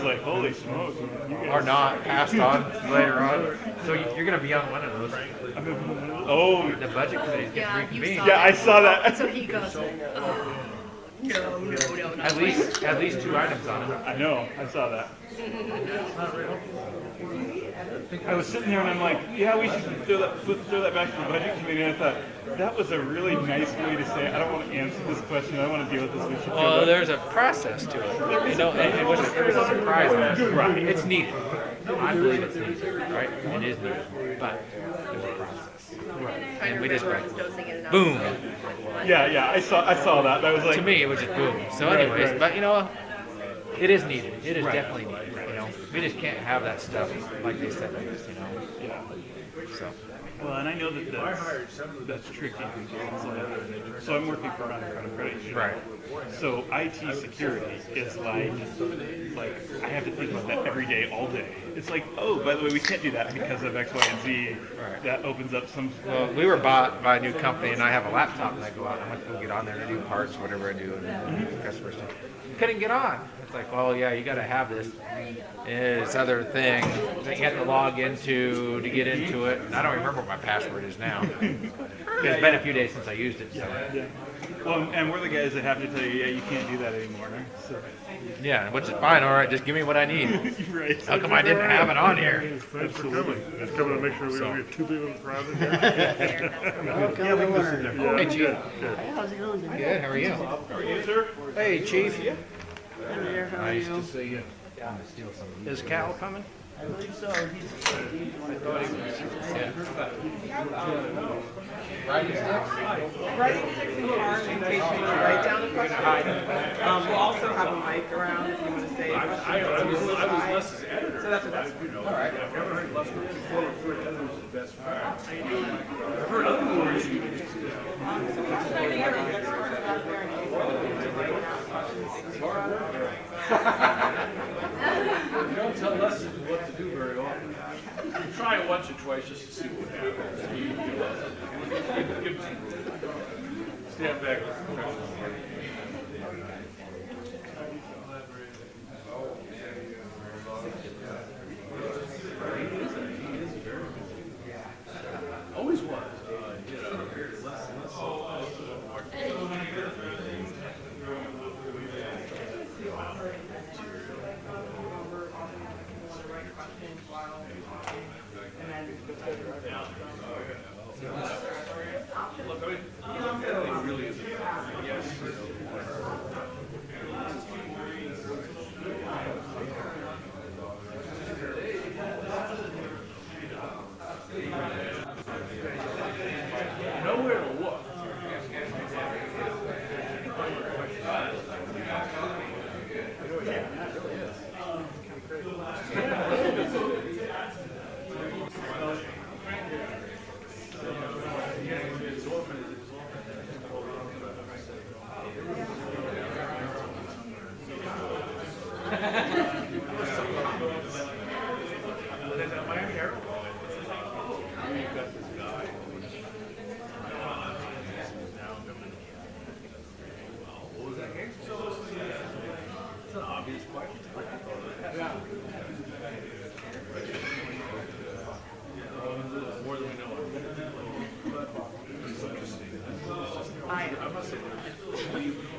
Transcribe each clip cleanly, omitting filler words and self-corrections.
Like, holy smokes. Or not passed on later on. So you're going to be on one of those. Oh, The budget committee's getting reconvened. yeah, I saw that. So he goes, oh, no. At least 2 items on it. I know, I saw that. I was sitting there and I'm like, yeah, we should throw that back to the budget committee. And I thought, that was a really nice way to say, I don't want to answer this question, I don't want to deal with this. We should Well, there's a process to it. You know, it was a surprise. Right. It's needed. I believe it's needed, right? It is needed. But there's a process. Right. And we just went, boom. Yeah, I saw that. That was like, To me, it was just boom. So Right, anyways, right. but you know, it is needed. It is Right. definitely needed. You know, we just can't have that stuff like they said it is, you know. yeah. So. Well, and I know that that's tricky. It's like, so I'm working for a credit union. Right. So IT security is like I have to think about that every day, all day. It's like, oh, by the way, we can't do that because of X, Y, and Z. Right. That opens up some. Well, we were bought by a new company, and I have a laptop, and I go out and I go get on there to do parts, whatever I do, and customer stuff. Couldn't get on. It's like, well, yeah, you got to have this other thing that you have to log into to get into it. And I don't remember what my password is now. It's been a few days since I used it. So. Yeah. Well, and we're the guys that have to tell you, yeah, you can't do that anymore. So. Yeah, which is fine. All right, just give me what I need. Right. How come I didn't have it on here? Thanks for coming. Just coming to make sure we don't get too big of a crowd in here. Yeah, we can sit there. Hey, Chief. How's it going? Good. How are you? How are you, sir? Hey, Chief. Hi there, how are Nice you? to see you. Is Cal coming? I believe so. He's one of those. Writing sticks? Writing sticks and cards in case you want to write down the question. We'll also have a mic around if you want to say a question. I was less as editor. So that's what that's for. All right. I've never heard less than before editor was the best friend. I've heard other lawyers you can just do that. You don't tell Leslie what to do very often. You try it once or twice just to see what happens. Give him some rules. Stand back with professional. Always was. Look, I mean, it really is. Yes. Nowhere to look.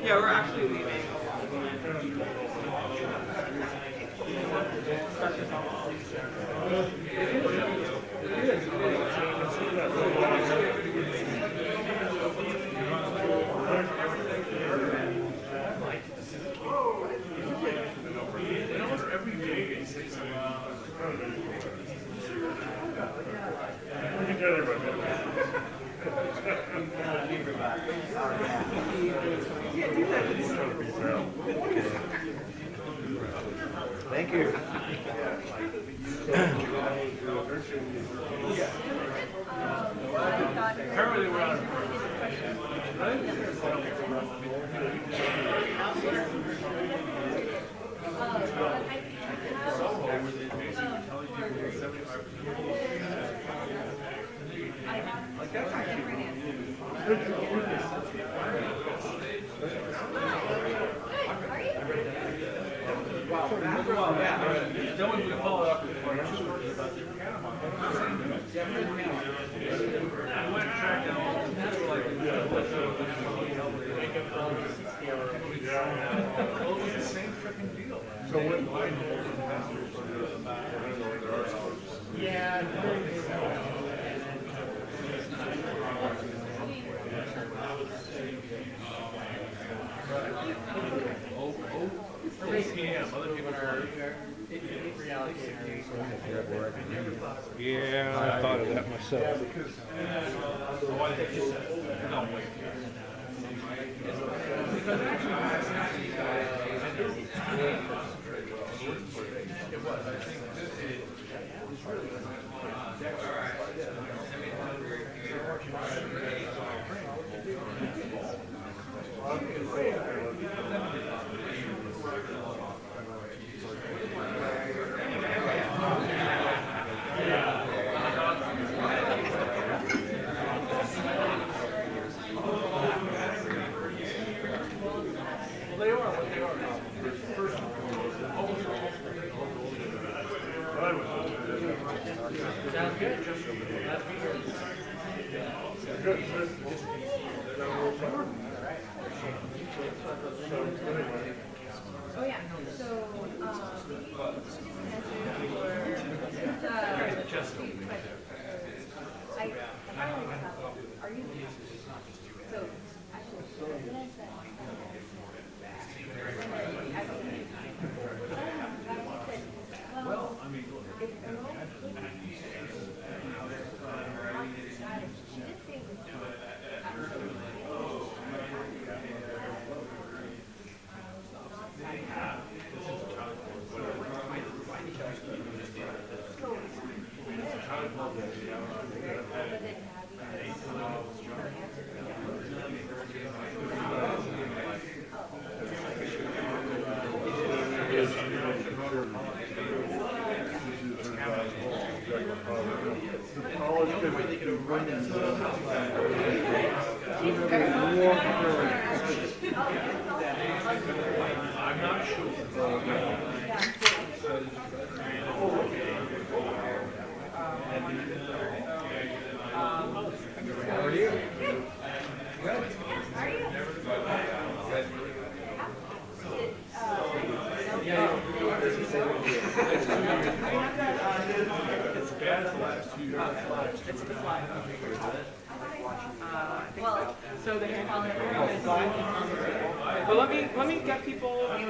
Yeah, we're actually leaving. Thank you. Apparently we're on. Then we would follow up with part two about the Panama. I went and tracked down all the people like well, it was the same freaking deal. So what? Yeah. Other people are Yeah, I thought of that myself. Oh yeah, so, I finally are you, so, actually, what did I say? Well, I mean, I'm not sure. How are you? It's bad the last 2 years. It's the fly. So they have but let me get people in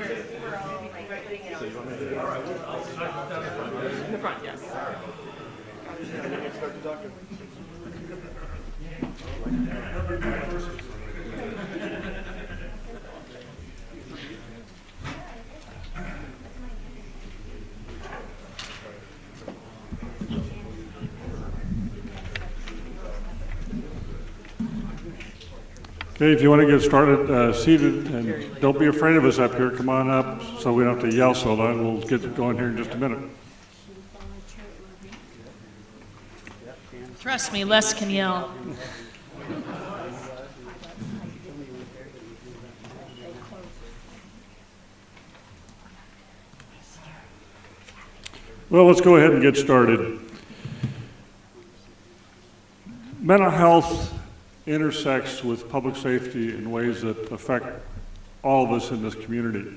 the front, yes. Okay, if you want to get started, seated, and don't be afraid of us up here. Come on up so we don't have to yell so loud. We'll get going here in just a minute. Trust me, Les can yell. Well, let's go ahead and get started. Mental health intersects with public safety in ways that affect all of us in this community.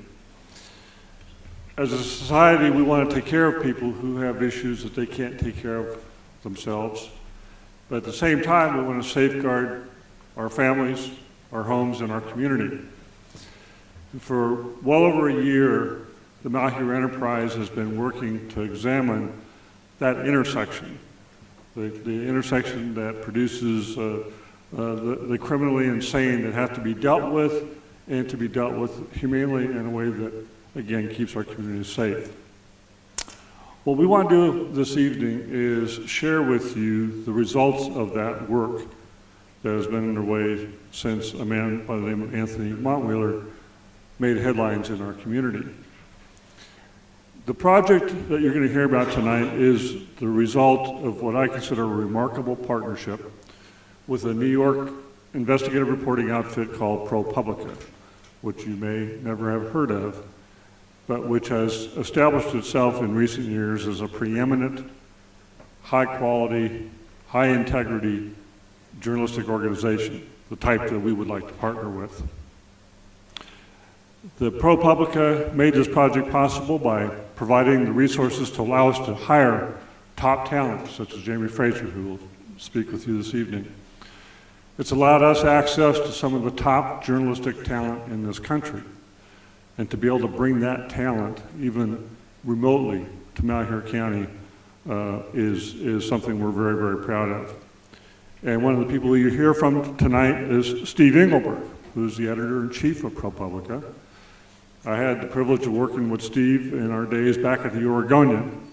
As a society, we want to take care of people who have issues that they can't take care of themselves. But at the same time, we want to safeguard our families, our homes, and our community. For well over a year, the Malheur Enterprise has been working to examine that intersection, the intersection that produces the criminally insane that have to be dealt with and to be dealt with humanely in a way that, again, keeps our community safe. What we want to do this evening is share with you the results of that work that has been underway since a man by the name of Anthony Montwheeler made headlines in our community. The project that you're going to hear about tonight is the result of what I consider a remarkable partnership with a New York investigative reporting outfit called ProPublica, which you may never have heard of. but which has established itself in recent years as a preeminent, high-quality, high-integrity journalistic organization, the type that we would like to partner with. The ProPublica made this project possible by providing the resources to allow us to hire top talent, such as Jamie Fraser, who will speak with you this evening. It's allowed us access to some of the top journalistic talent in this country, and to be able to bring that talent, even remotely, to Malheur County is something we're very, very proud of. And one of the people you hear from tonight is Steve Engelberg, who's the editor-in-chief of ProPublica. I had the privilege of working with Steve in our days back at the Oregonian.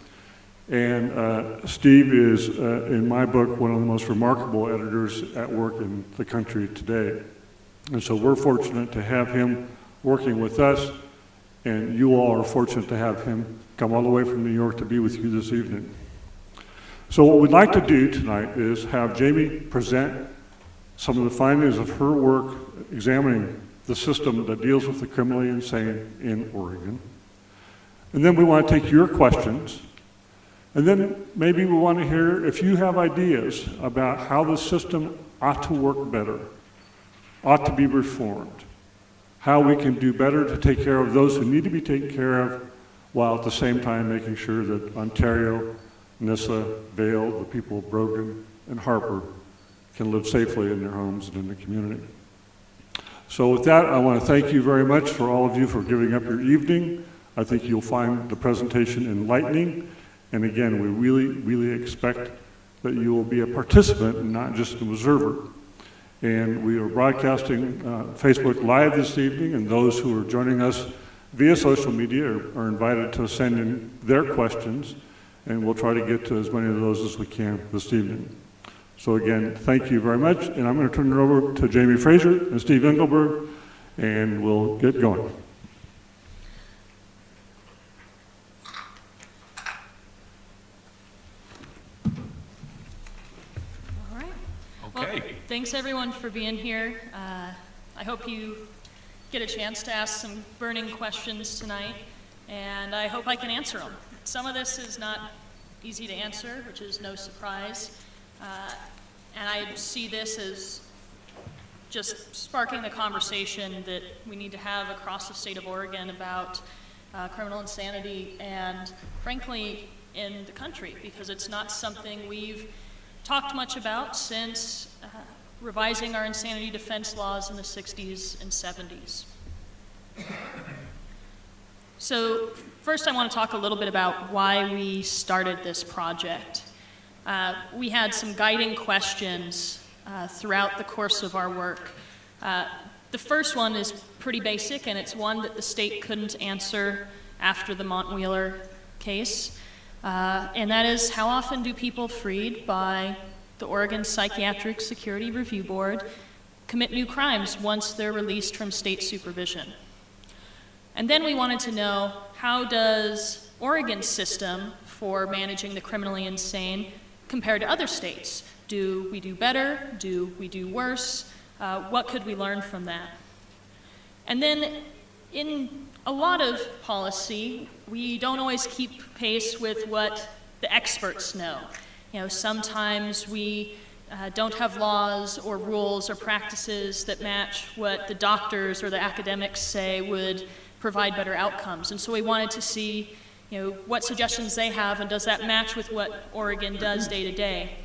And Steve is, in my book, one of the most remarkable editors at work in the country today. And so we're fortunate to have him working with us, and you all are fortunate to have him come all the way from New York to be with you this evening. So what we'd like to do tonight is have Jamie present some of the findings of her work examining the system that deals with the criminally insane in Oregon. And then we want to take your questions. And then maybe we want to hear if you have ideas about how the system ought to work better, ought to be reformed, how we can do better to take care of those who need to be taken care of, while at the same time making sure that Ontario, Nissa, Vail, the people of Brogan, and Harper can live safely in their homes and in the community. So with that, I want to thank you very much for all of you for giving up your evening. I think you'll find the presentation enlightening. And again, we really, really expect that you will be a participant and not just an observer. And we are broadcasting Facebook Live this evening, and those who are joining us via social media are invited to send in their questions, and we'll try to get to as many of those as we can this evening. So again, thank you very much, and I'm going to turn it over to Jamie Fraser and Steve Engelberg, and we'll get going. All right. Okay. Well, thanks everyone for being here. I hope you get a chance to ask some burning questions tonight, and I hope I can answer them. Some of this is not easy to answer, which is no surprise. And I see this as just sparking the conversation that we need to have across the state of Oregon about criminal insanity and, frankly, in the country, because it's not something we've talked much about since revising our insanity defense laws in the 60s and 70s. So first I want to talk a little bit about why we started this project. We had some guiding questions throughout the course of our work. The first one is pretty basic, and it's one that the state couldn't answer after the Montwheeler case, and that is, how often do people freed by the Oregon Psychiatric Security Review Board commit new crimes once they're released from state supervision? And then we wanted to know, how does Oregon's system for managing the criminally insane compared to other states? Do we do better? Do we do worse? What could we learn from that? And then in a lot of policy, we don't always keep pace with what the experts know. You know, sometimes we don't have laws or rules or practices that match what the doctors or the academics say would provide better outcomes. And so we wanted to see, you know, what suggestions they have, and does that match with what Oregon does day to day?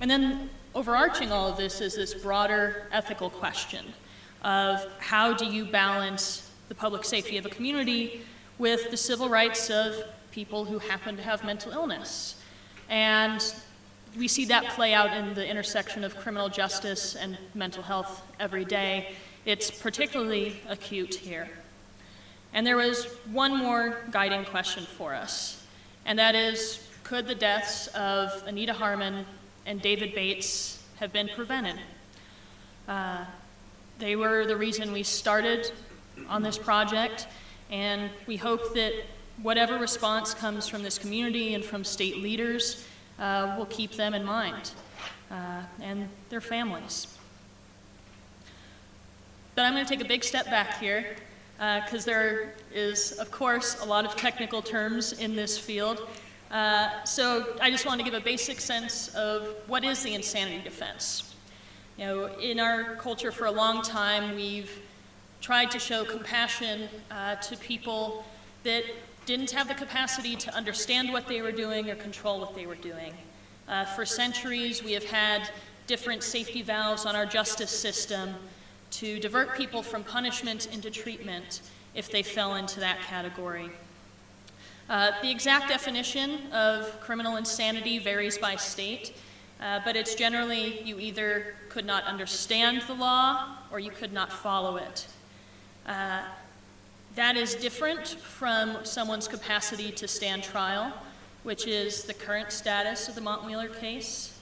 And then overarching all of this is this broader ethical question of, how do you balance the public safety of a community with the civil rights of people who happen to have mental illness? And we see that play out in the intersection of criminal justice and mental health every day. It's particularly acute here. And there was one more guiding question for us, and that is, could the deaths of Anita Harmon and David Bates have been prevented? They were the reason we started on this project, and we hope that whatever response comes from this community and from state leaders will keep them in mind, and their families. But I'm going to take a big step back here because there is, of course, a lot of technical terms in this field. So I just want to give a basic sense of what is the insanity defense. You know, in our culture for a long time, we've tried to show compassion to people that didn't have the capacity to understand what they were doing or control what they were doing. For centuries, we have had different safety valves on our justice system to divert people from punishment into treatment if they fell into that category. The exact definition of criminal insanity varies by state, but it's generally you either could not understand the law or you could not follow it. That is different from someone's capacity to stand trial, which is the current status of the Montwheeler case.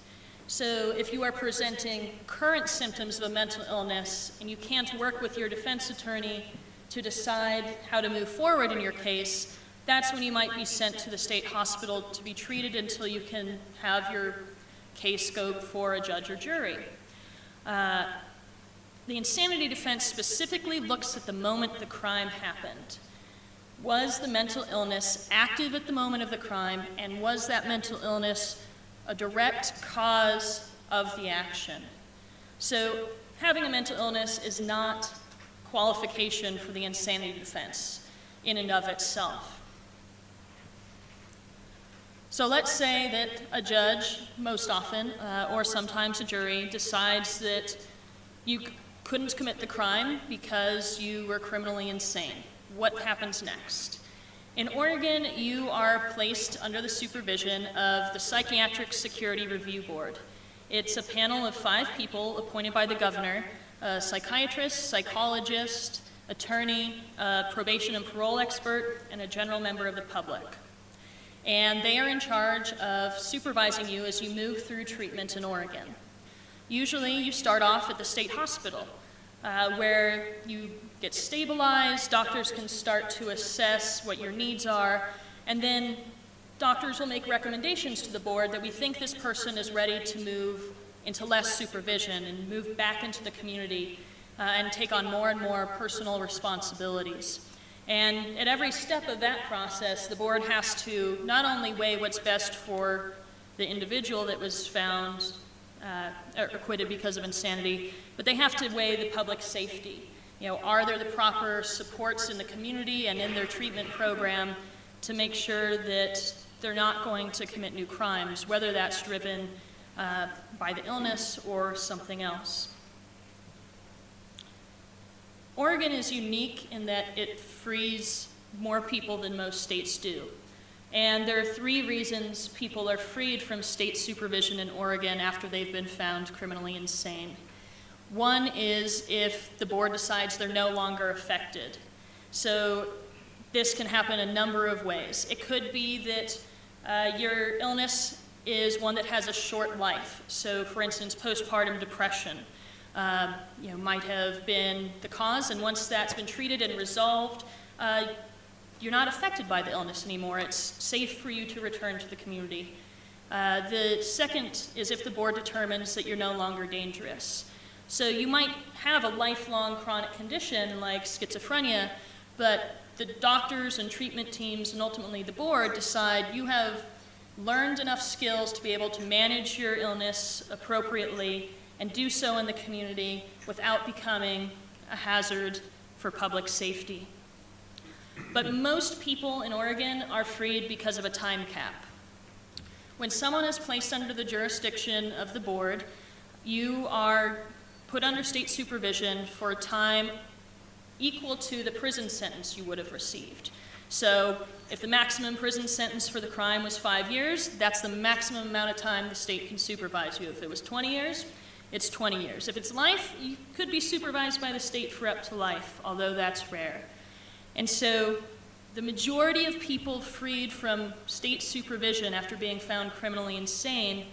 So if you are presenting current symptoms of a mental illness and you can't work with your defense attorney to decide how to move forward in your case, that's when you might be sent to the state hospital to be treated until you can have your case go before a judge or jury. The insanity defense specifically looks at the moment the crime happened. Was the mental illness active at the moment of the crime, and was that mental illness a direct cause of the action? So having a mental illness is not qualification for the insanity defense in and of itself. So let's say that a judge, most often, or sometimes a jury, decides that you couldn't commit the crime because you were criminally insane. What happens next? In Oregon, you are placed under the supervision of the Psychiatric Security Review Board. It's a panel of 5 people appointed by the governor, a psychiatrist, psychologist, attorney, a probation and parole expert, and a general member of the public. And they are in charge of supervising you as you move through treatment in Oregon. Usually you start off at the state hospital, where you get stabilized, doctors can start to assess what your needs are, and then doctors will make recommendations to the board that we think this person is ready to move into less supervision and move back into the community and take on more and more personal responsibilities. And at every step of that process, the board has to not only weigh what's best for the individual that was found or acquitted because of insanity, but they have to weigh the public safety. You know, are there the proper supports in the community and in their treatment program to make sure that they're not going to commit new crimes, whether that's driven by the illness or something else. Oregon is unique in that it frees more people than most states do. And there are 3 reasons people are freed from state supervision in Oregon after they've been found criminally insane. One is if the board decides they're no longer affected. So this can happen a number of ways. It could be that your illness is one that has a short life. So for instance, postpartum depression might have been the cause, and once that's been treated and resolved, you're not affected by the illness anymore. It's safe for you to return to the community. The second is if the board determines that you're no longer dangerous. So you might have a lifelong chronic condition like schizophrenia, but the doctors and treatment teams and ultimately the board decide you have learned enough skills to be able to manage your illness appropriately and do so in the community without becoming a hazard for public safety. But most people in Oregon are freed because of a time cap. When someone is placed under the jurisdiction of the board, you are put under state supervision for a time equal to the prison sentence you would have received. So if the maximum prison sentence for the crime was 5 years, that's the maximum amount of time the state can supervise you. If it was 20 years, it's 20 years. If it's life, you could be supervised by the state for up to life, although that's rare. And so the majority of people freed from state supervision after being found criminally insane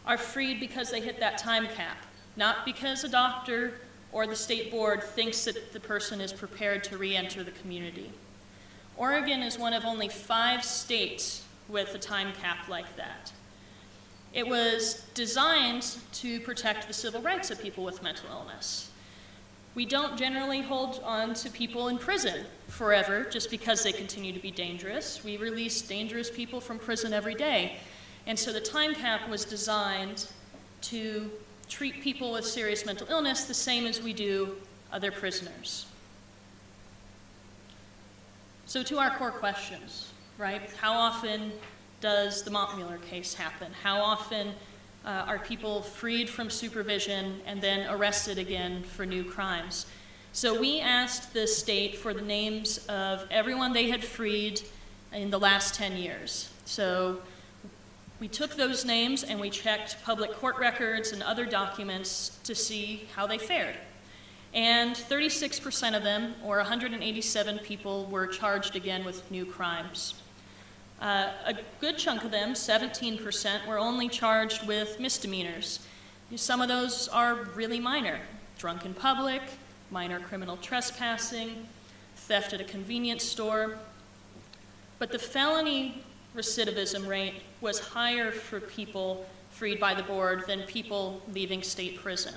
are freed because they hit that time cap, not because a doctor or the state board thinks that the person is prepared to re-enter the community. Oregon is one of only 5 states with a time cap like that. It was designed to protect the civil rights of people with mental illness. We don't generally hold on to people in prison forever just because they continue to be dangerous. We release dangerous people from prison every day. And so the time cap was designed to treat people with serious mental illness the same as we do other prisoners. So to our core questions, right? How often does the Montwheeler case happen? How often are people freed from supervision and then arrested again for new crimes? So we asked the state for the names of everyone they had freed in the last 10 years. So we took those names and we checked public court records and other documents to see how they fared. And 36% of them, or 187 people, were charged again with new crimes. A good chunk of them, 17%, were only charged with misdemeanors. Some of those are really minor: drunk in public, minor criminal trespassing, theft at a convenience store. But the felony recidivism rate was higher for people freed by the board than people leaving state prison.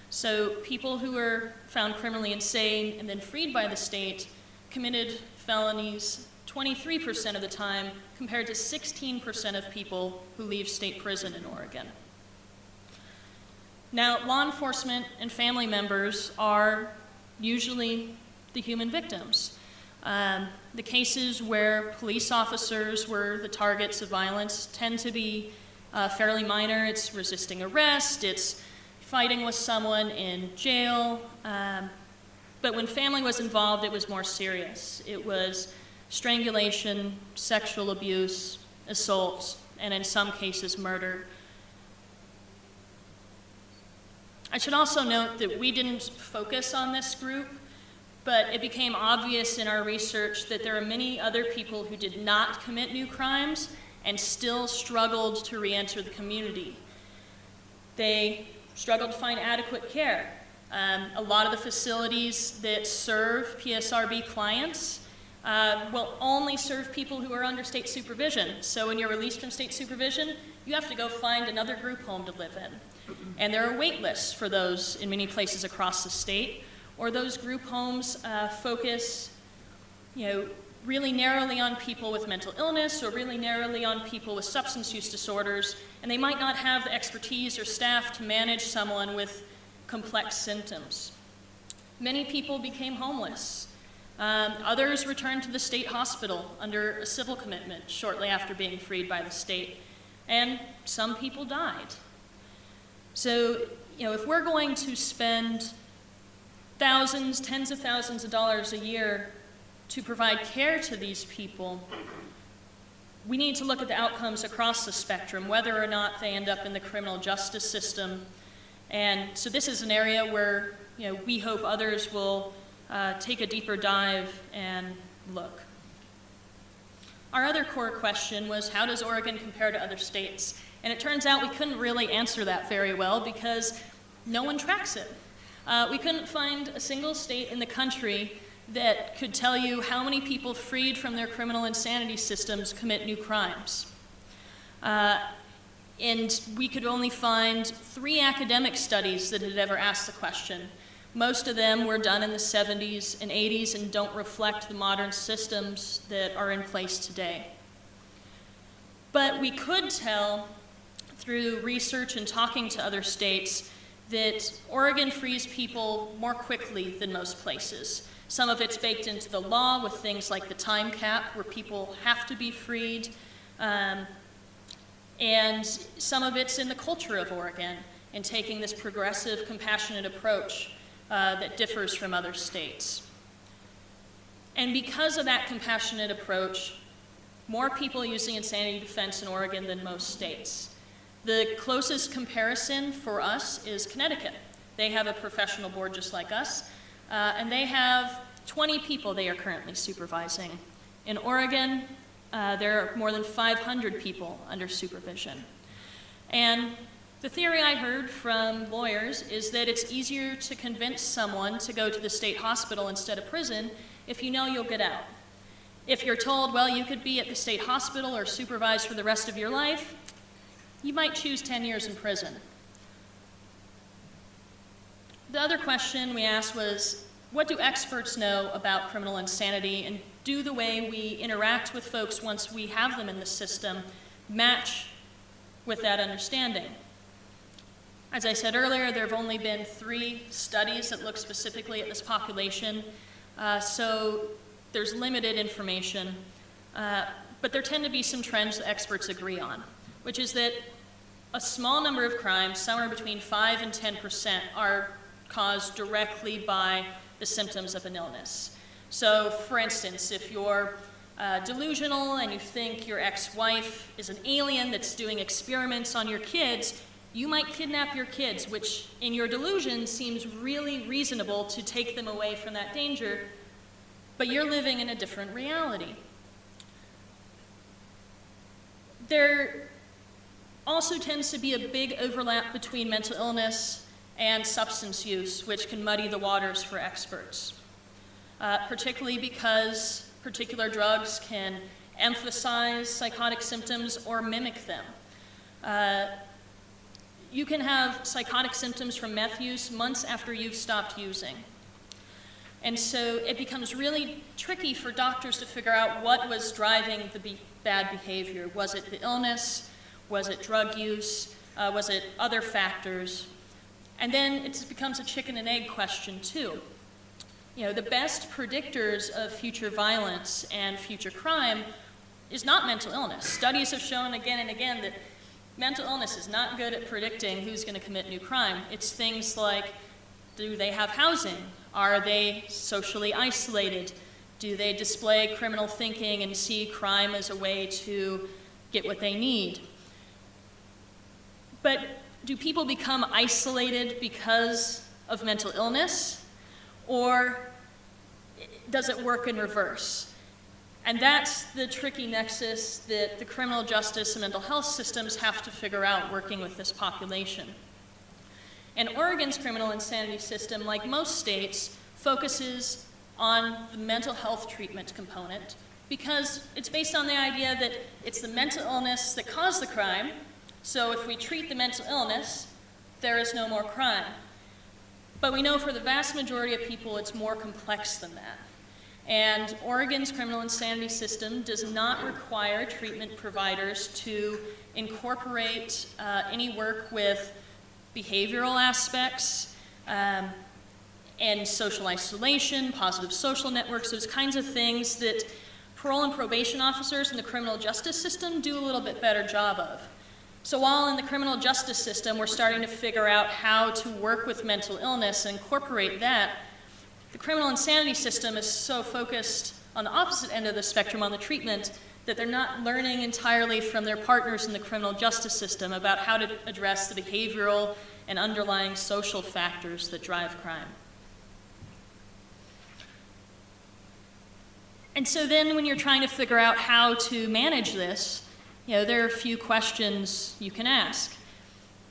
So people who were found criminally insane and then freed by the state committed felonies 23% of the time, compared to 16% of people who leave state prison in Oregon. Now, law enforcement and family members are usually the human victims. The cases where police officers were the targets of violence tend to be fairly minor. It's resisting arrest, it's fighting with someone in jail, but when family was involved, it was more serious. It was strangulation, sexual abuse, assault, and in some cases, murder. I should also note that we didn't focus on this group, but it became obvious in our research that there are many other people who did not commit new crimes and still struggled to re-enter the community. They struggled to find adequate care. A lot of the facilities that serve PSRB clients will only serve people who are under state supervision. So when you're released from state supervision, you have to go find another group home to live in. And there are wait lists for those in many places across the state, or those group homes focus, really narrowly on people with mental illness or really narrowly on people with substance use disorders, and they might not have the expertise or staff to manage someone with complex symptoms. Many people became homeless. Others returned to the state hospital under a civil commitment shortly after being freed by the state, and some people died. So, if we're going to spend thousands, tens of thousands of dollars a year to provide care to these people, we need to look at the outcomes across the spectrum, whether or not they end up in the criminal justice system. And so this is an area where we hope others will take a deeper dive and look. Our other core question was, how does Oregon compare to other states? And it turns out we couldn't really answer that very well because no one tracks it. We couldn't find a single state in the country that could tell you how many people freed from their criminal insanity systems commit new crimes. And we could only find 3 academic studies that had ever asked the question. Most of them were done in the 70s and 80s and don't reflect the modern systems that are in place today. But we could tell through research and talking to other states that Oregon frees people more quickly than most places. Some of it's baked into the law with things like the time cap, where people have to be freed, and some of it's in the culture of Oregon, in taking this progressive, compassionate approach that differs from other states. And because of that compassionate approach, more people using insanity defense in Oregon than most states. The closest comparison for us is Connecticut. They have a professional board just like us, and they have 20 people they are currently supervising. In Oregon, there are more than 500 people under supervision. And the theory I heard from lawyers is that it's easier to convince someone to go to the state hospital instead of prison if you know you'll get out. If you're told, well, you could be at the state hospital or supervised for the rest of your life, you might choose 10 years in prison. The other question we asked was, what do experts know about criminal insanity, and do the way we interact with folks once we have them in the system match with that understanding? As I said earlier, there have only been 3 studies that look specifically at this population, so there's limited information, but there tend to be some trends that experts agree on, which is that a small number of crimes, somewhere between 5 and 10%, are caused directly by the symptoms of an illness. So, for instance, if you're delusional and you think your ex-wife is an alien that's doing experiments on your kids, you might kidnap your kids, which in your delusion seems really reasonable to take them away from that danger, but you're living in a different reality. There also tends to be a big overlap between mental illness and substance use, which can muddy the waters for experts, particularly because particular drugs can emphasize psychotic symptoms or mimic them. You can have psychotic symptoms from meth use months after you've stopped using. And so it becomes really tricky for doctors to figure out what was driving the bad behavior. Was it the illness? Was it drug use? Was it other factors? And then it becomes a chicken and egg question too. You know, the best predictors of future violence and future crime is not mental illness. Studies have shown again and again that mental illness is not good at predicting who's going to commit new crime. It's things like, do they have housing? Are they socially isolated? Do they display criminal thinking and see crime as a way to get what they need? But do people become isolated because of mental illness? Or does it work in reverse? And that's the tricky nexus that the criminal justice and mental health systems have to figure out working with this population. And Oregon's criminal insanity system, like most states, focuses on the mental health treatment component because it's based on the idea that it's the mental illness that caused the crime, so if we treat the mental illness, there is no more crime. But we know for the vast majority of people it's more complex than that. And Oregon's criminal insanity system does not require treatment providers to incorporate any work with behavioral aspects and social isolation, positive social networks, those kinds of things that parole and probation officers in the criminal justice system do a little bit better job of. So while in the criminal justice system we're starting to figure out how to work with mental illness and incorporate that, the criminal insanity system is so focused on the opposite end of the spectrum on the treatment that they're not learning entirely from their partners in the criminal justice system about how to address the behavioral and underlying social factors that drive crime. And so then when you're trying to figure out how to manage this, you know, there are a few questions you can ask.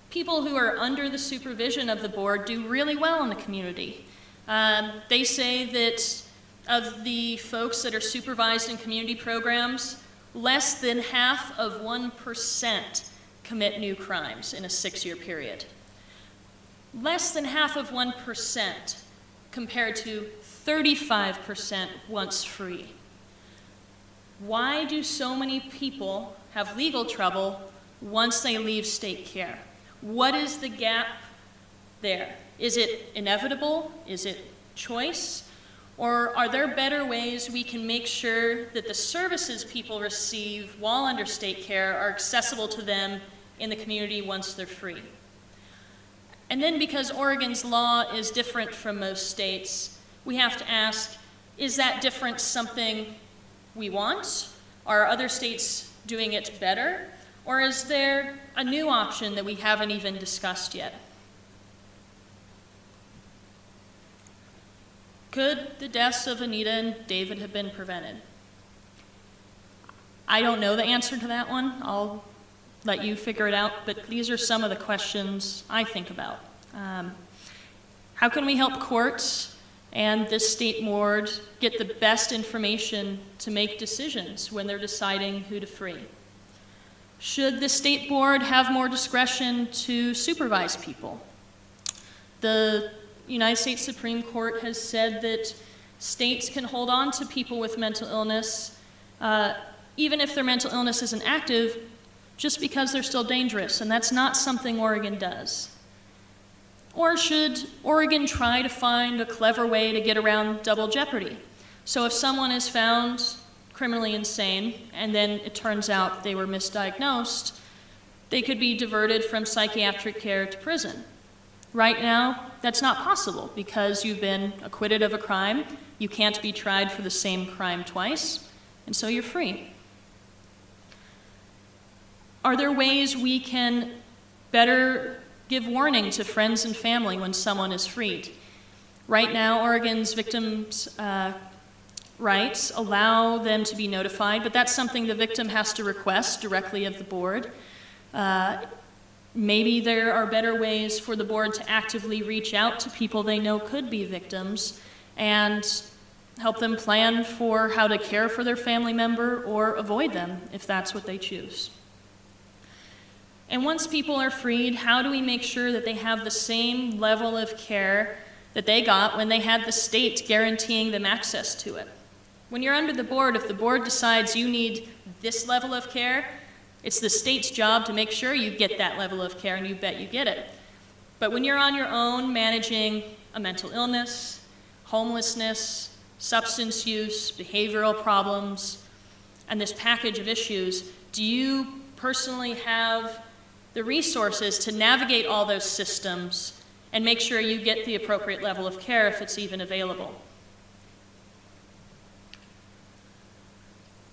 People who are under the supervision of the board do really well in the community. They say that of the folks that are supervised in community programs, less than half of 1% commit new crimes in a 6-year period. Less than half of 1% compared to 35% once free. Why do so many people have legal trouble once they leave state care? What is the gap there? Is it inevitable? Is it choice? Or are there better ways we can make sure that the services people receive while under state care are accessible to them in the community once they're free? And then because Oregon's law is different from most states, we have to ask, is that difference something we want? Are other states doing it better? Or is there a new option that we haven't even discussed yet? Could the deaths of Anita and David have been prevented? I don't know the answer to that one. I'll let you figure it out, but these are some of the questions I think about. How can we help courts and this state board get the best information to make decisions when they're deciding who to free? Should the state board have more discretion to supervise people? United States Supreme Court has said that states can hold on to people with mental illness, even if their mental illness isn't active, just because they're still dangerous, and that's not something Oregon does. Or should Oregon try to find a clever way to get around double jeopardy? So if someone is found criminally insane, and then it turns out they were misdiagnosed, they could be diverted from psychiatric care to prison. Right now, that's not possible because you've been acquitted of a crime. You can't be tried for the same crime twice, and so you're free. Are there ways we can better give warning to friends and family when someone is freed? Right now, Oregon's victims' rights allow them to be notified, but that's something the victim has to request directly of the board. Maybe there are better ways for the board to actively reach out to people they know could be victims and help them plan for how to care for their family member or avoid them if that's what they choose. And once people are freed, how do we make sure that they have the same level of care that they got when they had the state guaranteeing them access to it? When you're under the board, if the board decides you need this level of care, it's the state's job to make sure you get that level of care, and you bet you get it. But when you're on your own managing a mental illness, homelessness, substance use, behavioral problems, and this package of issues, do you personally have the resources to navigate all those systems and make sure you get the appropriate level of care if it's even available?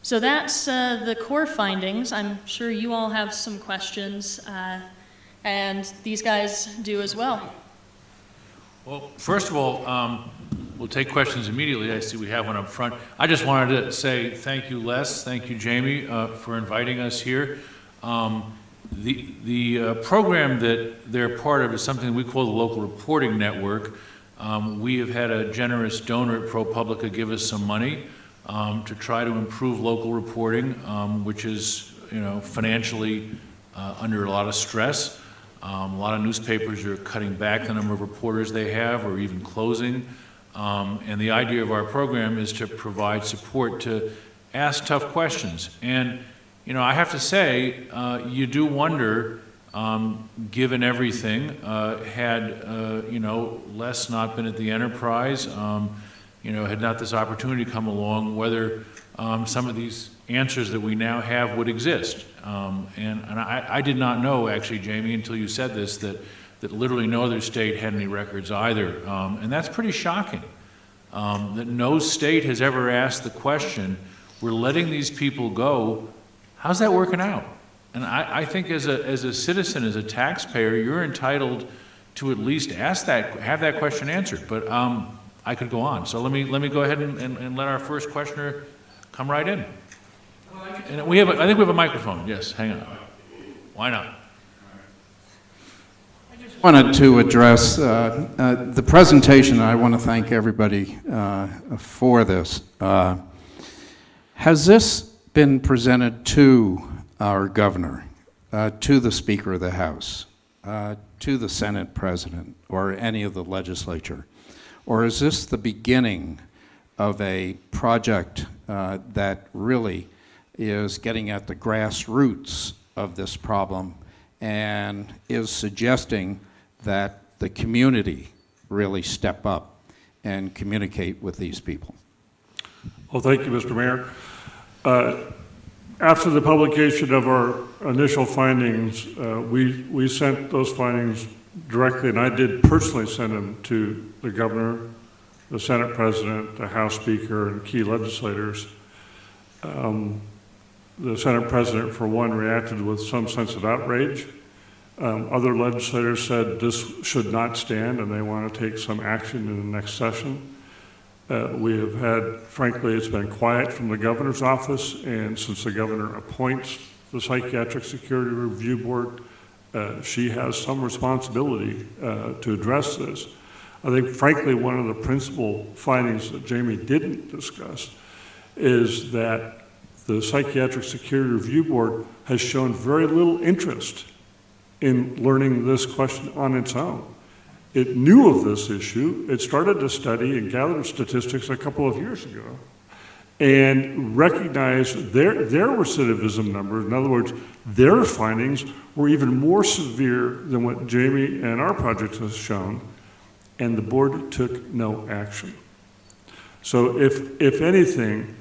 So that's the core findings. I'm sure you all have some questions, and these guys do as well. Well, first of all, we'll take questions immediately. I see we have one up front. I just wanted to say thank you, Les. Thank you, Jamie, for inviting us here. The program that they're part of is something we call the Local Reporting Network. We have had a generous donor at ProPublica give us some money to try to improve local reporting, which is, financially under a lot of stress. A lot of newspapers are cutting back the number of reporters they have or even closing. And the idea of our program is to provide support to ask tough questions. And, I have to say, you do wonder, given everything, had, Les not been at the Enterprise, had not this opportunity come along, whether some of these answers that we now have would exist. And I did not know, actually, Jamie, until you said this, that literally no other state had any records either. And that's pretty shocking, that no state has ever asked the question, we're letting these people go, how's that working out? And I think as a citizen, as a taxpayer, you're entitled to at least ask that, have that question answered. But I could go on. So let me go ahead and let our first questioner come right in. And I think we have a microphone. Yes, hang on. Why not? I wanted to address the presentation. I want to thank everybody for this. Has this been presented to our governor, to the Speaker of the House, to the Senate President, or any of the legislature? Or is this the beginning of a project that really is getting at the grassroots of this problem and is suggesting that the community really step up and communicate with these people? Well, thank you, Mr. Mayor. After the publication of our initial findings, we sent those findings directly, and I did personally send them to the governor, the Senate President, the House Speaker, and key legislators. The Senate President, for one, reacted with some sense of outrage. Other legislators said this should not stand and they want to take some action in the next session. We have had, frankly, it's been quiet from the governor's office, and since the governor appoints the Psychiatric Security Review Board, she has some responsibility to address this. I think, frankly, one of the principal findings that Jamie didn't discuss is that the Psychiatric Security Review Board has shown very little interest in learning this question on its own. it knew of this issue. It started to study and gather statistics a couple of years ago and recognized their recidivism numbers. In other words, their findings were even more severe than what Jamie and our project has shown, and the board took no action. So if anything,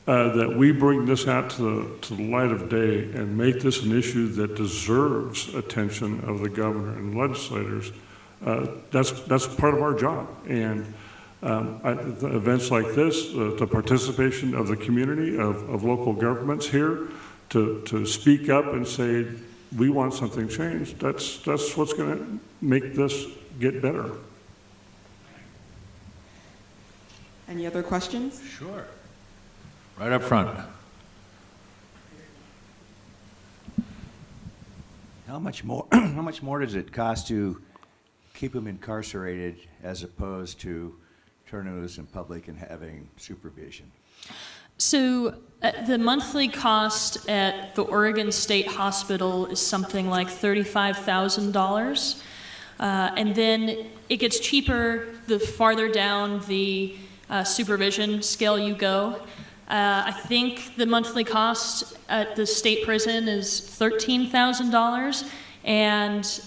that we bring this out to the light of day and make this an issue that deserves attention of the governor and legislators, that's part of our job. And events like this, the participation of the community, of local governments here, to speak up and say, we want something changed, that's what's going to make this get better. Any other questions? Sure. Right up front. How much more does it cost to keep them incarcerated as opposed to turning them loose in public and having supervision? So the monthly cost at the Oregon State Hospital is something like $35,000. And then it gets cheaper the farther down the supervision scale you go. I think the monthly cost at the state prison is $13,000, and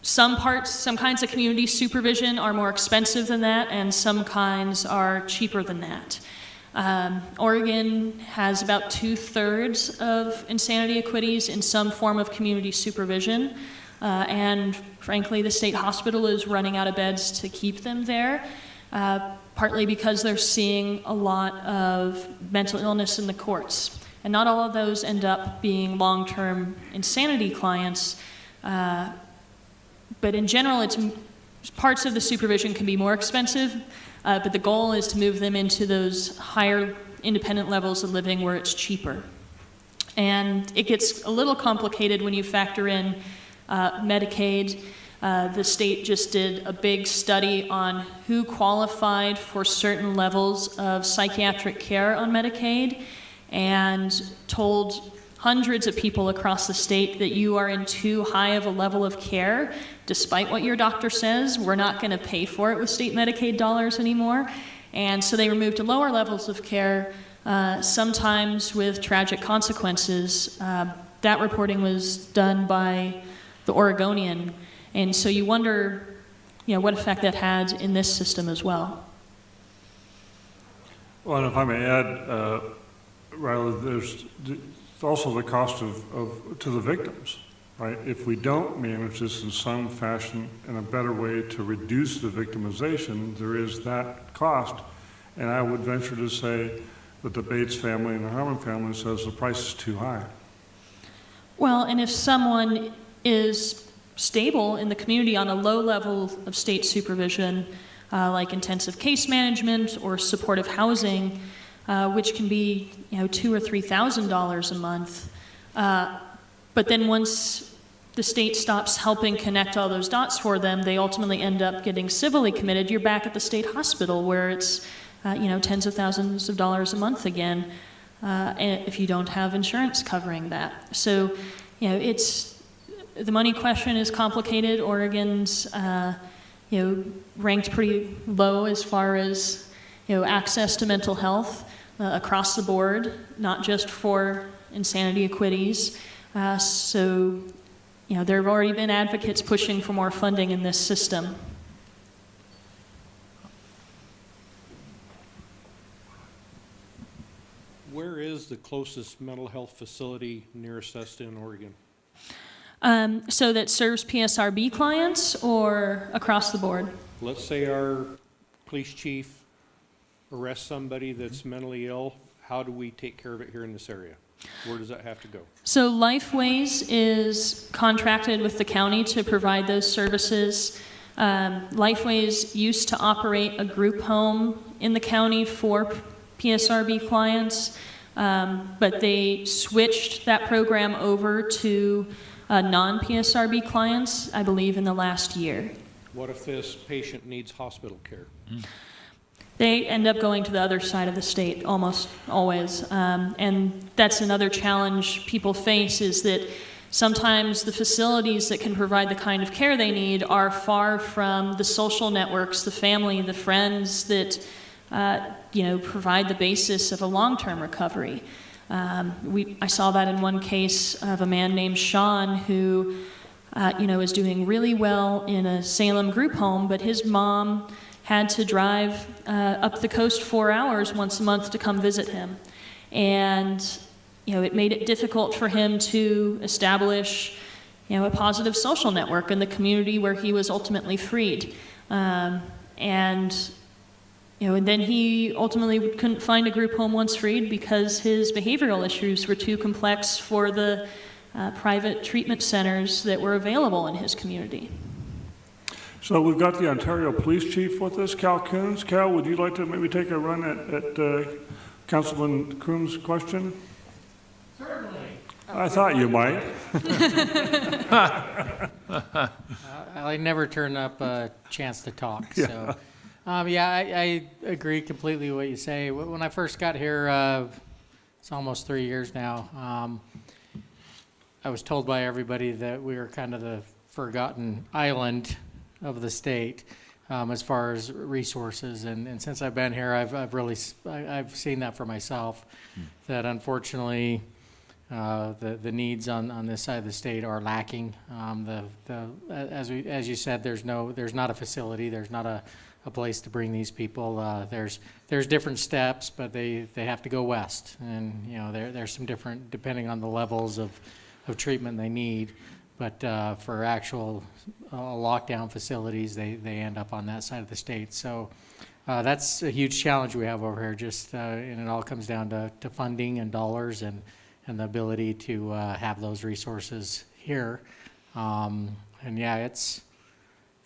some kinds of community supervision are more expensive than that, and some kinds are cheaper than that. Oregon has about 2/3 of insanity acquittees in some form of community supervision, and frankly, the state hospital is running out of beds to keep them there. Partly because they're seeing a lot of mental illness in the courts. And not all of those end up being long-term insanity clients, but in general, parts of the supervision can be more expensive, but the goal is to move them into those higher independent levels of living where it's cheaper. And it gets a little complicated when you factor in Medicaid. The state just did a big study on who qualified for certain levels of psychiatric care on Medicaid and told hundreds of people across the state that you are in too high of a level of care, despite what your doctor says. We're not going to pay for it with state Medicaid dollars anymore. And so they removed lower levels of care, sometimes with tragic consequences. That reporting was done by the Oregonian. And so you wonder, what effect that had in this system as well. Well, and if I may add, Riley, there's also the cost to the victims, right? If we don't manage this in some fashion in a better way to reduce the victimization, there is that cost. And I would venture to say that the Bates family and the Harmon family says the price is too high. Well, and if someone is stable in the community on a low level of state supervision, like intensive case management or supportive housing, which can be $2,000 or $3,000 a month. But then once the state stops helping connect all those dots for them, they ultimately end up getting civilly committed. You're back at the state hospital where it's tens of thousands of dollars a month again, if you don't have insurance covering that. So the money question is complicated. Oregon's, ranked pretty low as far as, access to mental health across the board, not just for insanity acquittees. So, there have already been advocates pushing for more funding in this system. Where is the closest mental health facility nearest us in Oregon? So that serves PSRB clients or across the board? Let's say our police chief arrests somebody that's mentally ill. How do we take care of it here in this area? Where does that have to go? So Lifeways is contracted with the county to provide those services. Lifeways used to operate a group home in the county for PSRB clients, but they switched that program over to non-PSRB clients, I believe, in the last year. What if this patient needs hospital care? They end up going to the other side of the state almost always. And that's another challenge people face, is that sometimes the facilities that can provide the kind of care they need are far from the social networks, the family, the friends that provide the basis of a long-term recovery. I saw that in one case of a man named Sean who, is doing really well in a Salem group home, but his mom had to drive up the coast 4 hours once a month to come visit him. And, it made it difficult for him to establish, a positive social network in the community where he was ultimately freed. And then he ultimately couldn't find a group home once freed because his behavioral issues were too complex for the private treatment centers that were available in his community. So we've got the Ontario Police Chief with us, Cal Coons. Cal, would you like to maybe take a run at Councilman Coons' question? Certainly. I thought you might. I never turn up a chance to talk. Yeah. So, I agree completely with what you say. When I first got here, it's almost 3 years now, I was told by everybody that we were kind of the forgotten island of the state as far as resources. And since I've been here, I've seen that for myself, that unfortunately the needs on this side of the state are lacking. As you said, there's not a facility, there's not a place to bring these people. There's different steps, but they have to go west, and there's some different depending on the levels of treatment they need. But for actual lockdown facilities, they end up on that side of the state. So that's a huge challenge we have over here. And it all comes down to funding and dollars and the ability to have those resources here. It's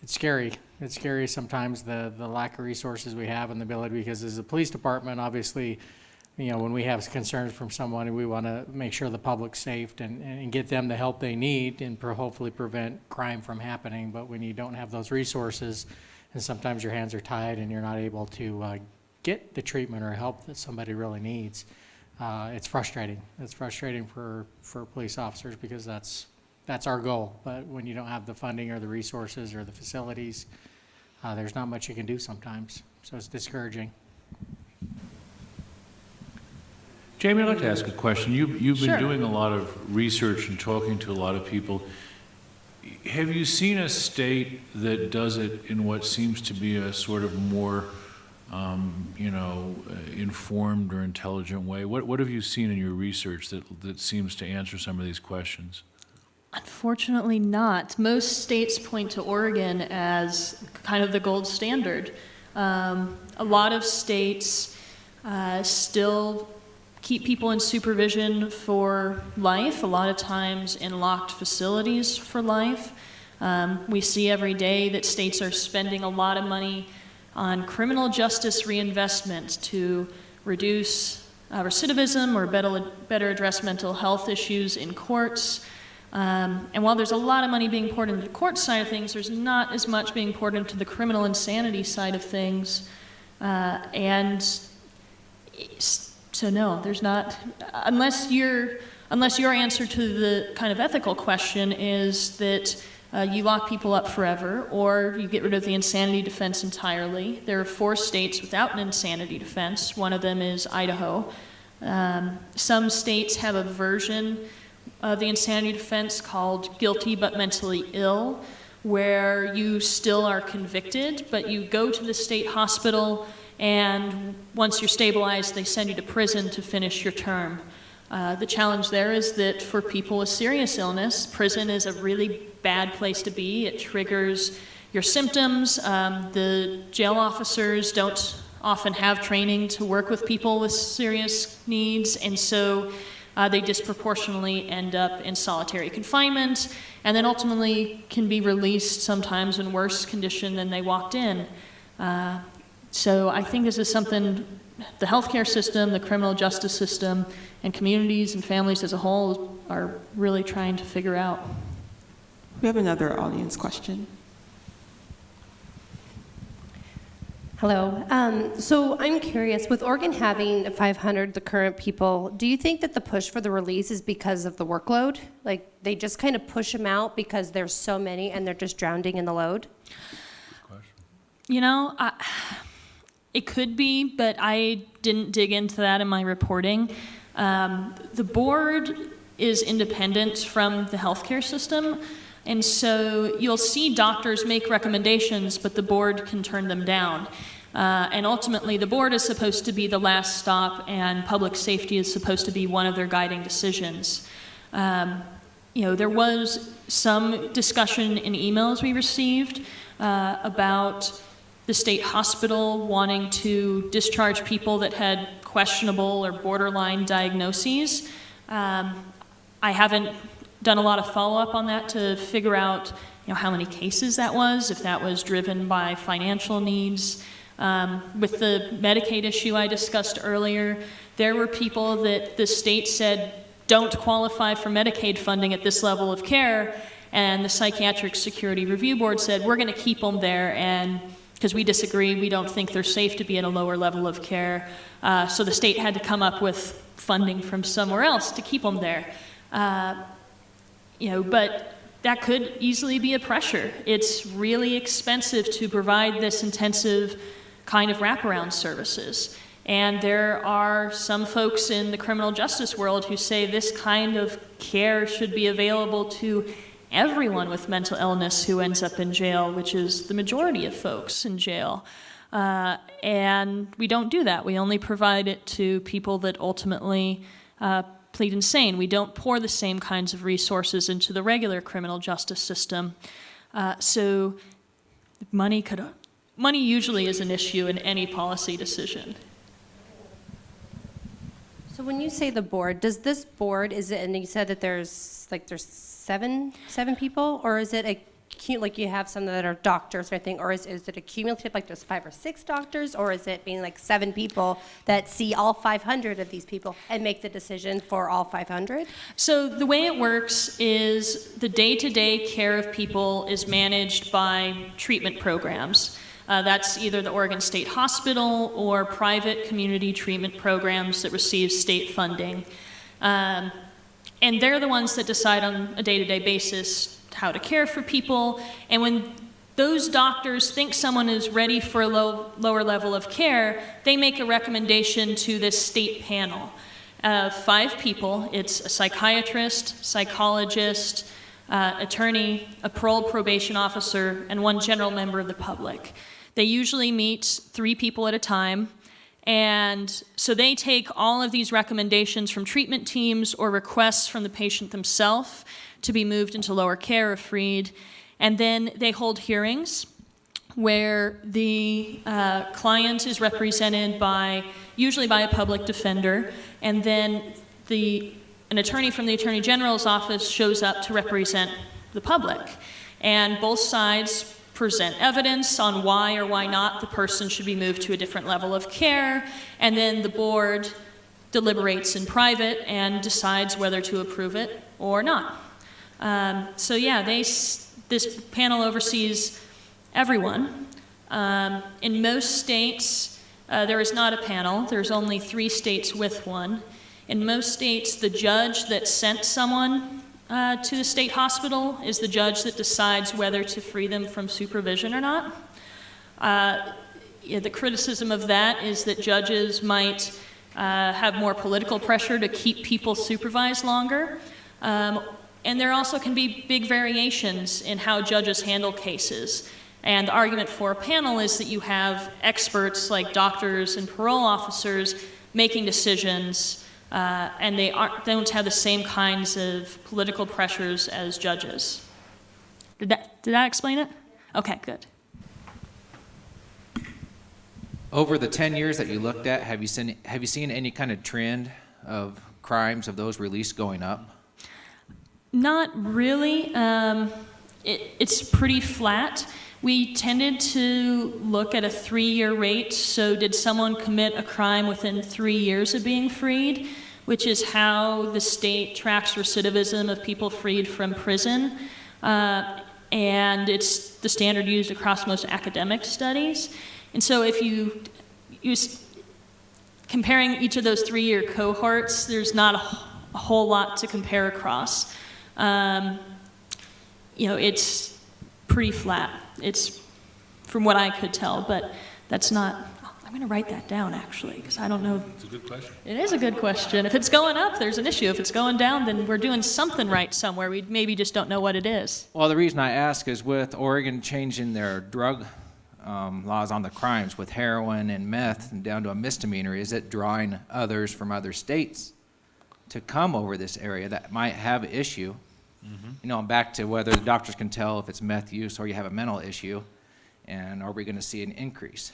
scary. It's scary sometimes the lack of resources we have and the ability, because as a police department, obviously, when we have concerns from someone, we want to make sure the public's safe and get them the help they need and hopefully prevent crime from happening. But when you don't have those resources, and sometimes your hands are tied and you're not able to get the treatment or help that somebody really needs, it's frustrating. It's frustrating for police officers because that's our goal. But when you don't have the funding or the resources or the facilities, there's not much you can do sometimes. So it's discouraging. Jamie, I'd like to ask a question. You've been Sure. doing a lot of research and talking to a lot of people. Have you seen a state that does it in what seems to be a sort of more, informed or intelligent way? What have you seen in your research that seems to answer some of these questions? Unfortunately not. Most states point to Oregon as kind of the gold standard. A lot of states still keep people in supervision for life, a lot of times in locked facilities for life. We see every day that states are spending a lot of money on criminal justice reinvestment to reduce recidivism or better address mental health issues in courts. And while there's a lot of money being poured into the court side of things, there's not as much being poured into the criminal insanity side of things. So no, there's not, unless your answer to the kind of ethical question is that you lock people up forever or you get rid of the insanity defense entirely. There are 4 states without an insanity defense. One of them is Idaho. Some states have a version of the insanity defense called guilty but mentally ill, where you still are convicted, but you go to the state hospital, and once you're stabilized, they send you to prison to finish your term. The challenge there is that for people with serious illness, prison is a really bad place to be. It triggers your symptoms. The jail officers don't often have training to work with people with serious needs, and so they disproportionately end up in solitary confinement, and then ultimately can be released sometimes in worse condition than they walked in. So I think this is something the healthcare system, the criminal justice system, and communities and families as a whole are really trying to figure out. We have another audience question. Hello. So I'm curious, with Oregon having 500, the current people, do you think that the push for the release is because of the workload? Like, they just kind of push them out because there's so many and they're just drowning in the load? You know, it could be, but I didn't dig into that in my reporting. The board is independent from the healthcare system, and so you'll see doctors make recommendations, but the board can turn them down. And ultimately, the board is supposed to be the last stop, and public safety is supposed to be one of their guiding decisions. You know, there was some discussion in emails we received about the state hospital wanting to discharge people that had questionable or borderline diagnoses. I haven't done a lot of follow-up on that to figure out, you know, how many cases that was, if that was driven by financial needs. With the Medicaid issue I discussed earlier, there were people that the state said don't qualify for Medicaid funding at this level of care, and the Psychiatric Security Review Board said we're going to keep them there, and because we disagree, we don't think they're safe to be at a lower level of care. So the state had to come up with funding from somewhere else to keep them there. You know, but that could easily be a pressure. It's really expensive to provide this intensive kind of wraparound services. And there are some folks in the criminal justice world who say this kind of care should be available to everyone with mental illness who ends up in jail, which is the majority of folks in jail. And we don't do that. We only provide it to people that ultimately plead insane. We don't pour the same kinds of resources into the regular criminal justice system. So money usually is an issue in any policy decision. So when you say the board, does this board, is it, and you said that there's seven people, or is it like you have some that are doctors or anything, or is it a cumulative, like there's 5 or 6 doctors, or is it being like 7 people that see all 500 of these people and make the decision for all 500? So the way it works is the day-to-day care of people is managed by treatment programs. That's either the Oregon State Hospital or private community treatment programs that receive state funding. And they're the ones that decide on a day-to-day basis how to care for people. And when those doctors think someone is ready for a lower level of care, they make a recommendation to this state panel. 5 people. It's a psychiatrist, psychologist, attorney, a parole probation officer, and 1 general member of the public. They usually meet 3 people at a time. And so they take all of these recommendations from treatment teams or requests from the patient themselves to be moved into lower care or freed. And then they hold hearings where the client is represented usually by a public defender, and then an attorney from the Attorney General's office shows up to represent the public. And both sides present evidence on why or why not the person should be moved to a different level of care, and then the board deliberates in private and decides whether to approve it or not. So yeah, this panel oversees everyone. In most states, there is not a panel. There's only 3 states with one. In most states, the judge that sent someone to the state hospital is the judge that decides whether to free them from supervision or not. The criticism of that is that judges might have more political pressure to keep people supervised longer. And there also can be big variations in how judges handle cases. And the argument for a panel is that you have experts like doctors and parole officers making decisions, and they don't have the same kinds of political pressures as judges. Did that explain it? Okay, good. Over the 10 years that you looked at, have you seen any kind of trend of crimes of those released going up? Not really. It's pretty flat. We tended to look at a 3-year rate, so did someone commit a crime within 3 years of being freed, which is how the state tracks recidivism of people freed from prison. And it's the standard used across most academic studies. And so if comparing each of those 3-year cohorts, there's not a whole lot to compare across. It's pretty flat. It's from what I could tell, but that's not. I'm going to write that down actually, because I don't know. It's a good question. It is a good question. If it's going up, there's an issue. If it's going down, then we're doing something right somewhere. We maybe just don't know what it is. Well, the reason I ask is with Oregon changing their drug laws on the crimes with heroin and meth and down to a misdemeanor, is it drawing others from other states to come over this area that might have an issue? Mm-hmm. Back to whether the doctors can tell if it's meth use or you have a mental issue, and are we going to see an increase?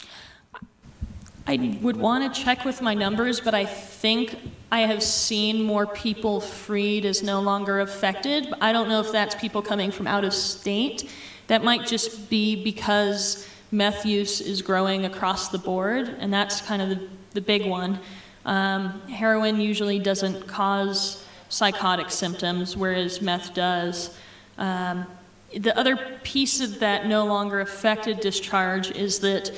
I would want to check with my numbers, but I think I have seen more people freed as no longer affected. I don't know if that's people coming from out of state. That might just be because meth use is growing across the board, and that's kind of the big one. Heroin usually doesn't cause psychotic symptoms, whereas meth does. The other piece of that no longer affected discharge is that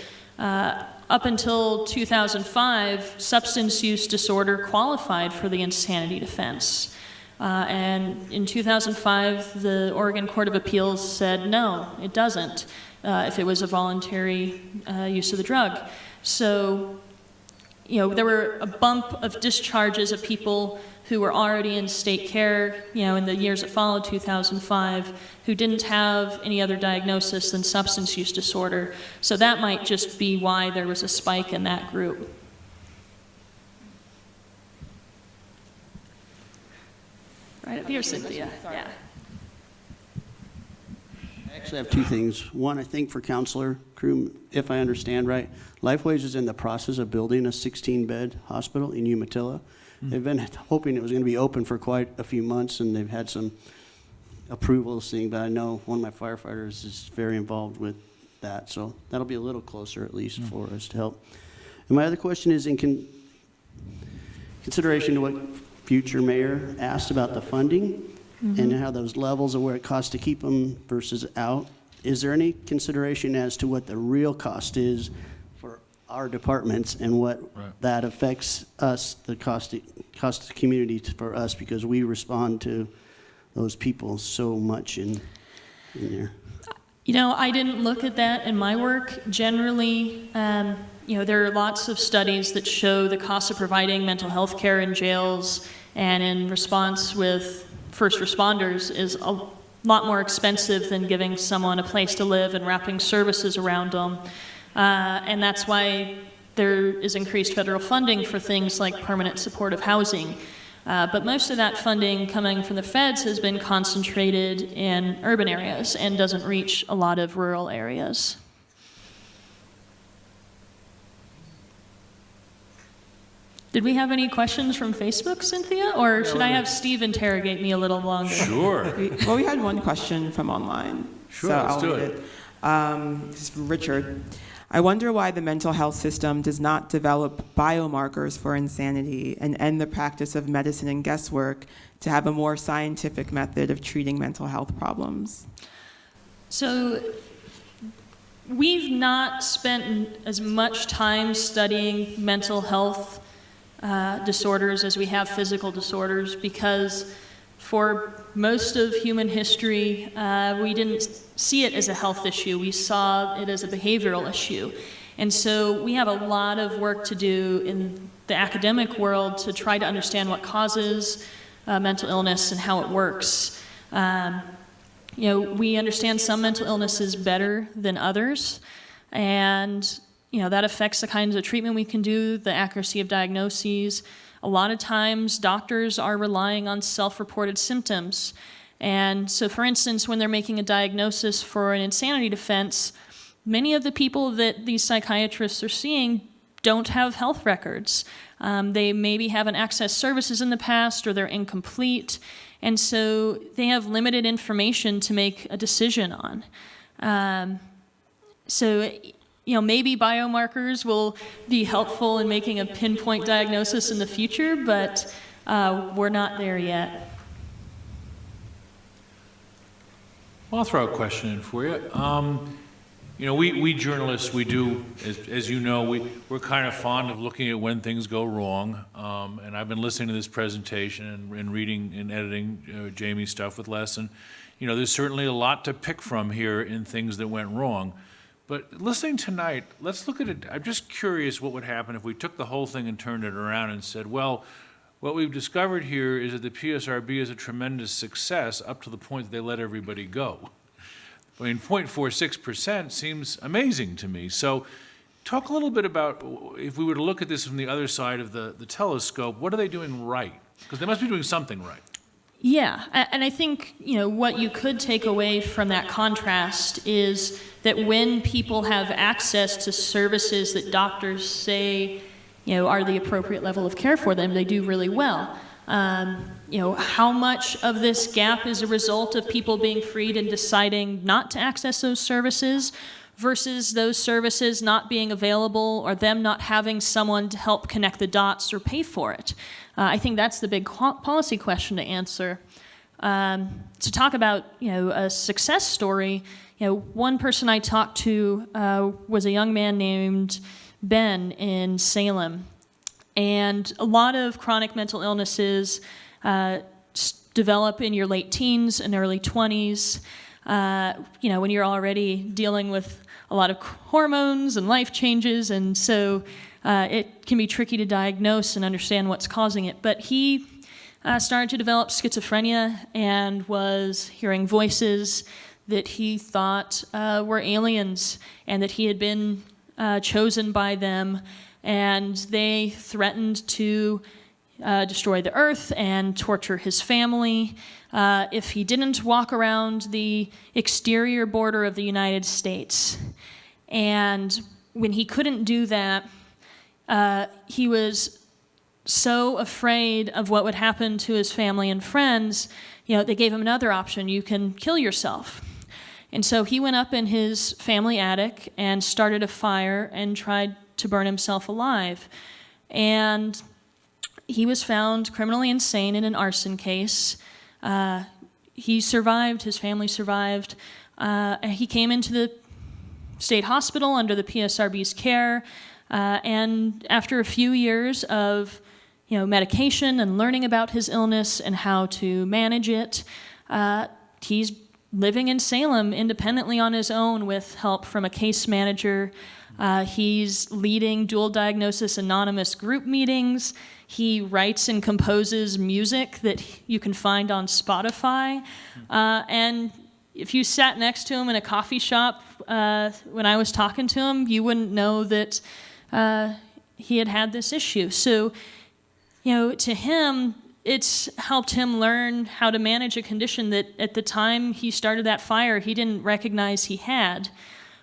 up until 2005, substance use disorder qualified for the insanity defense. And in 2005, the Oregon Court of Appeals said, no, it doesn't, if it was a voluntary use of the drug. So, there were a bump of discharges of people who were already in state care, in the years that followed 2005, who didn't have any other diagnosis than substance use disorder. So that might just be why there was a spike in that group. Right up here, Cynthia. Yeah. I actually have two things. One, I think for Counselor Crew, if I understand right, Lifeways is in the process of building a 16-bed hospital in Umatilla. They've been hoping it was going to be open for quite a few months, and they've had some approvals thing, but I know one of my firefighters is very involved with that, so that'll be a little closer at least for us to help. And my other question is in consideration to what future mayor asked about the funding and how those levels of where it costs to keep them versus out. Is there any consideration as to what the real cost is for our departments and what that affects us, the cost of the community for us, because we respond to those people so much in there? I didn't look at that in my work. Generally, there are lots of studies that show the cost of providing mental health care in jails and in response with first responders is a lot more expensive than giving someone a place to live and wrapping services around them. And that's why there is increased federal funding for things like permanent supportive housing. But most of that funding coming from the feds has been concentrated in urban areas and doesn't reach a lot of rural areas. Did we have any questions from Facebook, Cynthia? Or should I have Steve interrogate me a little longer? Sure. Well, we had one question from online. Sure, so let's I'll do read it. This is from Richard. I wonder why the mental health system does not develop biomarkers for insanity and end the practice of medicine and guesswork to have a more scientific method of treating mental health problems. So we've not spent as much time studying mental health disorders as we have physical disorders, because for most of human history, we didn't see it as a health issue. We saw it as a behavioral issue. And so we have a lot of work to do in the academic world to try to understand what causes mental illness and how it works. We understand some mental illnesses better than others, and that affects the kinds of treatment we can do, the accuracy of diagnoses. A lot of times, doctors are relying on self-reported symptoms. And so, for instance, when they're making a diagnosis for an insanity defense, many of the people that these psychiatrists are seeing don't have health records. They maybe haven't accessed services in the past, or they're incomplete. And so they have limited information to make a decision on. Maybe biomarkers will be helpful in making a pinpoint diagnosis in the future, but we're not there yet. I'll throw a question in for you. You know, we journalists, we do, as you know, we're kind of fond of looking at when things go wrong. And I've been listening to this presentation and reading and editing Jamie's stuff with Les, and you know, there's certainly a lot to pick from here in things that went wrong. But listening tonight, let's look at it. I'm just curious what would happen if we took the whole thing and turned it around and said, well, what we've discovered here is that the PSRB is a tremendous success up to the point that they let everybody go. I mean, 0.46% seems amazing to me. So talk a little bit about, if we were to look at this from the other side of the telescope, what are they doing right? Because they must be doing something right. Yeah, and I think, you know, what you could take away from that contrast is that when people have access to services that doctors say, you know, are the appropriate level of care for them, they do really well. You know, how much of this gap is a result of people being freed and deciding not to access those services versus those services not being available or them not having someone to help connect the dots or pay for it? I think that's the big policy question to answer. To talk about, you know, a success story, you know, one person I talked to was a young man named Ben in Salem. And a lot of chronic mental illnesses develop in your late teens and early 20s, you know, when you're already dealing with a lot of hormones and life changes, and so it can be tricky to diagnose and understand what's causing it. But he started to develop schizophrenia and was hearing voices that he thought were aliens and that he had been chosen by them, and they threatened to destroy the earth and torture his family if he didn't walk around the exterior border of the United States. And when he couldn't do that, he was so afraid of what would happen to his family and friends, you know, they gave him another option: you can kill yourself. And so he went up in his family attic and started a fire and tried to burn himself alive. And he was found criminally insane in an arson case. He survived, his family survived. He came into the state hospital under the PSRB's care, and after a few years of, you know, medication and learning about his illness and how to manage it, he's living in Salem independently on his own with help from a case manager. He's leading dual diagnosis anonymous group meetings. He writes and composes music that you can find on Spotify. And if you sat next to him in a coffee shop when I was talking to him, you wouldn't know that he had this issue. So, you know, to him, it's helped him learn how to manage a condition that at the time he started that fire, he didn't recognize he had.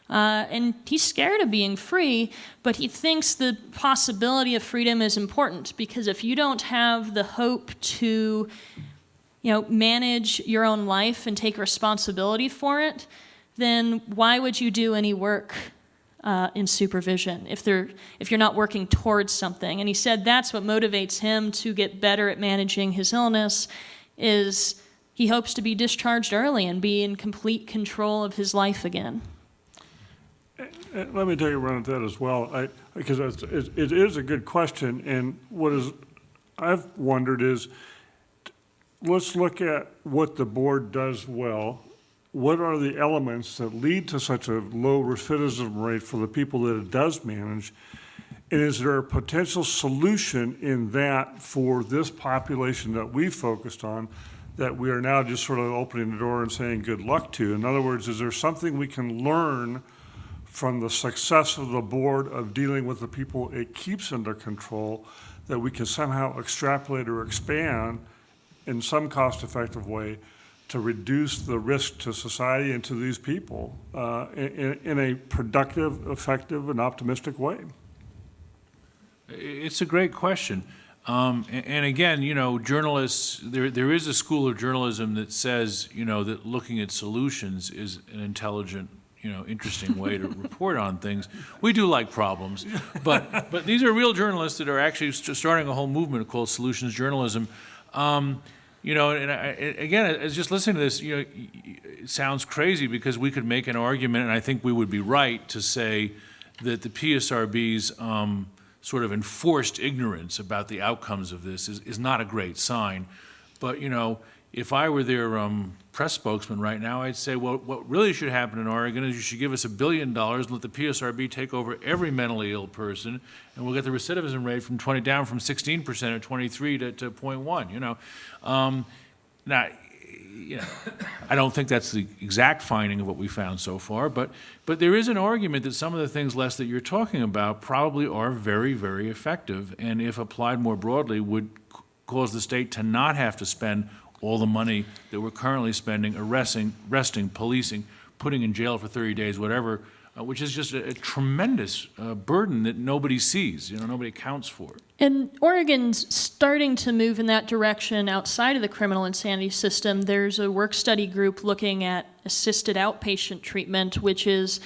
And he's scared of being free, but he thinks the possibility of freedom is important, because if you don't have the hope to, you know, manage your own life and take responsibility for it, then why would you do any work in supervision if you're not working towards something? And he said that's what motivates him to get better at managing his illness, is he hopes to be discharged early and be in complete control of his life again. Let me take a run at that as well, because it is a good question, and I've wondered is, let's look at what the board does well. What are the elements that lead to such a low recidivism rate for the people that it does manage? And is there a potential solution in that for this population that we focused on that we are now just sort of opening the door and saying good luck to? In other words, is there something we can learn from the success of the board of dealing with the people it keeps under control that we can somehow extrapolate or expand in some cost-effective way to reduce the risk to society and to these people in a productive, effective, and optimistic way? It's a great question. And again, you know, journalists, there is a school of journalism that says, you know, that looking at solutions is an intelligent, you know, interesting way to report on things. We do like problems, but these are real journalists that are actually starting a whole movement called solutions journalism. You know, and again, as just listening to this, you know, it sounds crazy because we could make an argument, and I think we would be right to say that the PSRB's sort of enforced ignorance about the outcomes of this is not a great sign. But, you know, if I were their press spokesman right now, I'd say, well, what really should happen in Oregon is you should give us $1 billion and let the PSRB take over every mentally ill person, and we'll get the recidivism rate down from 16% or 23 to 0.1, you know. Now, you know, I don't think that's the exact finding of what we found so far, but there is an argument that some of the things, Les, that you're talking about probably are very, very effective, and if applied more broadly, would cause the state to not have to spend all the money that we're currently spending arresting, policing, putting in jail for 30 days, whatever, which is just a tremendous burden that nobody sees, you know, nobody accounts for. And Oregon's starting to move in that direction outside of the criminal insanity system. There's a work study group looking at assisted outpatient treatment, which is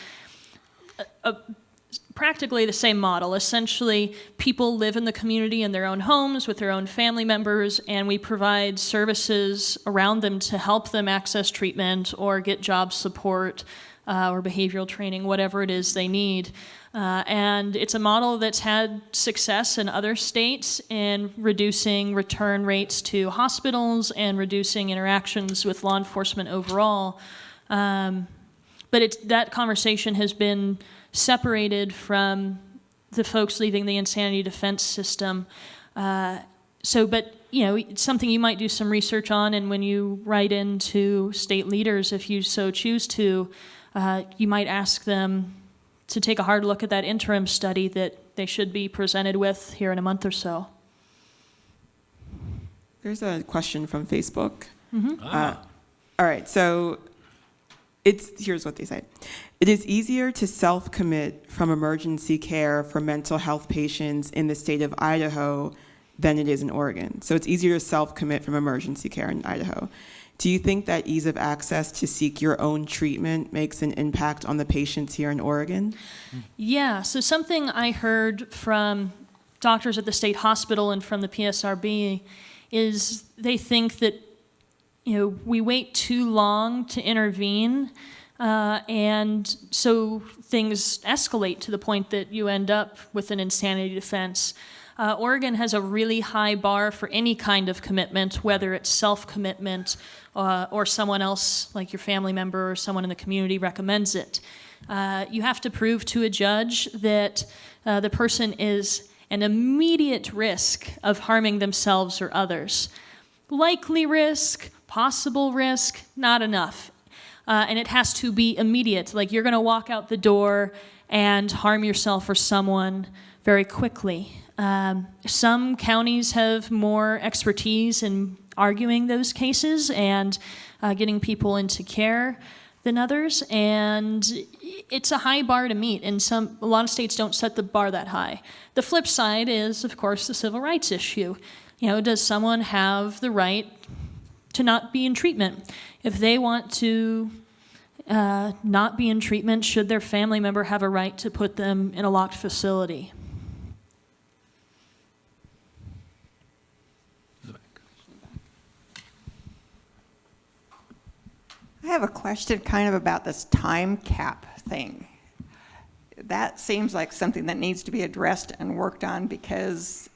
practically the same model. Essentially, people live in the community in their own homes with their own family members, and we provide services around them to help them access treatment or get job support or behavioral training, whatever it is they need. And it's a model that's had success in other states in reducing return rates to hospitals and reducing interactions with law enforcement overall. But that conversation has been separated from the folks leaving the insanity defense system. But you know, it's something you might do some research on, and when you write into state leaders, if you so choose to, you might ask them to take a hard look at that interim study that they should be presented with here in a month or so. There's a question from Facebook. Mm-hmm. All right, so here's what they say. It is easier to self-commit from emergency care for mental health patients in the state of Idaho than it is in Oregon. So it's easier to self-commit from emergency care in Idaho. Do you think that ease of access to seek your own treatment makes an impact on the patients here in Oregon? Yeah, so something I heard from doctors at the state hospital and from the PSRB is they think that, you know, we wait too long to intervene, and so things escalate to the point that you end up with an insanity defense. Oregon has a really high bar for any kind of commitment, whether it's self-commitment or someone else, like your family member or someone in the community recommends it. You have to prove to a judge that the person is an immediate risk of harming themselves or others. Likely risk, possible risk, not enough. And it has to be immediate, like you're going to walk out the door and harm yourself or someone very quickly. Some counties have more expertise in arguing those cases and getting people into care than others, and it's a high bar to meet, and a lot of states don't set the bar that high. The flip side is, of course, the civil rights issue. You know, does someone have the right to not be in treatment? If they want to not be in treatment, should their family member have a right to put them in a locked facility? I have a question kind of about this time cap thing. That seems like something that needs to be addressed and worked on, because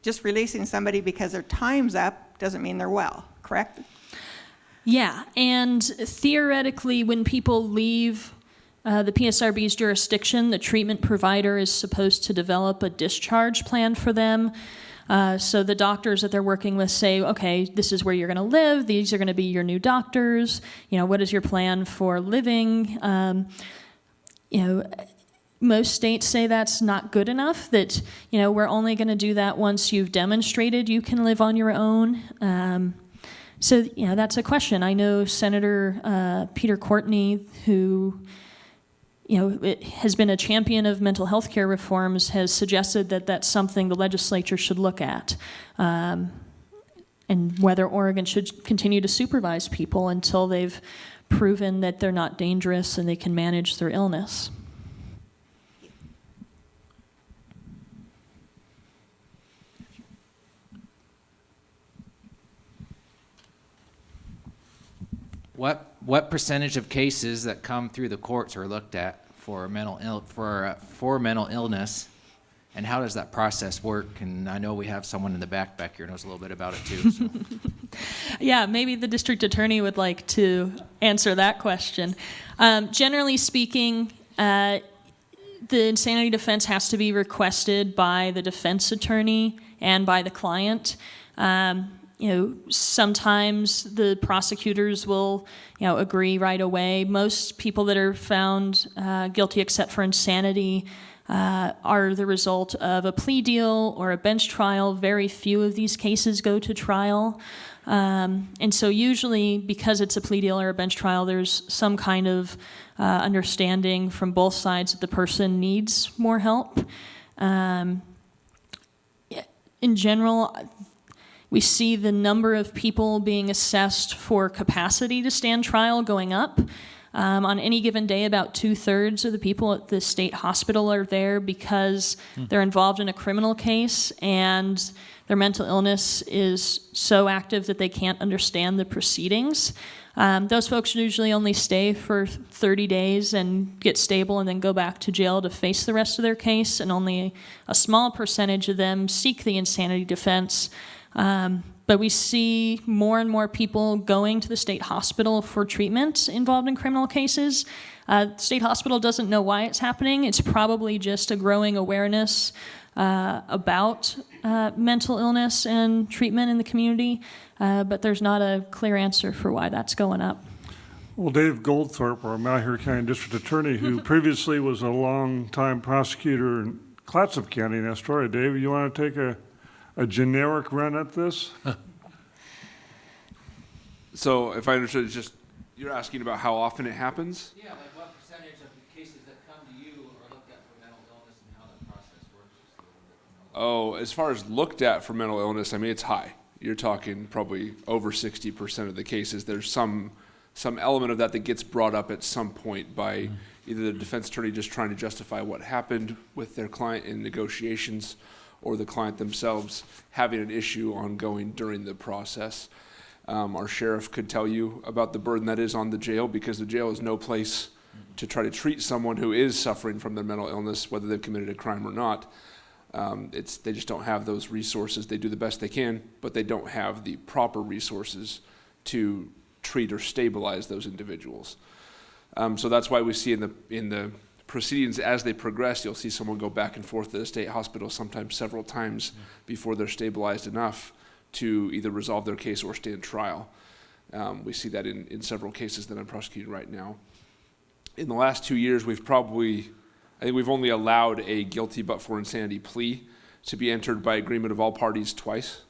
just releasing somebody because their time's up doesn't mean they're well, correct? Yeah, and theoretically, when people leave the PSRB's jurisdiction, the treatment provider is supposed to develop a discharge plan for them. So the doctors that they're working with say, okay, this is where you're going to live. These are going to be your new doctors. You know, what is your plan for living? You know, most states say that's not good enough, that, you know, we're only going to do that once you've demonstrated you can live on your own. So, you know, that's a question. I know Senator Peter Courtney, who, you know, has been a champion of mental health care reforms, has suggested that that's something the legislature should look at, and whether Oregon should continue to supervise people until they've proven that they're not dangerous and they can manage their illness. what percentage of cases that come through the courts are looked at for mental illness, and how does that process work? And I know we have someone in the back here who knows a little bit about it too. So. Yeah, maybe the district attorney would like to answer that question. Generally speaking, the insanity defense has to be requested by the defense attorney and by the client. Sometimes the prosecutors will, agree right away. Most people that are found guilty except for insanity are the result of a plea deal or a bench trial. Very few of these cases go to trial. And so usually, because it's a plea deal or a bench trial, there's some kind of understanding from both sides that the person needs more help. In general, we see the number of people being assessed for capacity to stand trial going up. On any given day, about 2/3 of the people at the state hospital are there because they're involved in a criminal case and their mental illness is so active that they can't understand the proceedings. Those folks usually only stay for 30 days and get stable and then go back to jail to face the rest of their case, and only a small percentage of them seek the insanity defense. But we see more and more people going to the state hospital for treatment involved in criminal cases. State hospital doesn't know why it's happening. It's probably just a growing awareness about mental illness and treatment in the community, but there's not a clear answer for why that's going up. Well, Dave Goldthorpe, our Malheur County District Attorney, who previously was a long-time prosecutor in Clatsop County in Astoria. Dave, you want to take a generic run at this? So if I understood, it's just, you're asking about how often it happens? Yeah, like what percentage of the cases that come to you are looked at for mental illness and how that process works? Oh, as far as looked at for mental illness, I mean, it's high. You're talking probably over 60% of the cases. There's some element of that that gets brought up at some point by either the defense attorney just trying to justify what happened with their client in negotiations, or the client themselves having an issue ongoing during the process. Our sheriff could tell you about the burden that is on the jail, because the jail is no place to try to treat someone who is suffering from their mental illness, whether they've committed a crime or not. They just don't have those resources. They do the best they can, but they don't have the proper resources to treat or stabilize those individuals. So that's why we see in the proceedings as they progress, you'll see someone go back and forth to the state hospital sometimes several times before they're stabilized enough to either resolve their case or stand trial. We see that in several cases that I'm prosecuting right now. In the last 2 years, I think we've only allowed a guilty but for insanity plea to be entered by agreement of all parties twice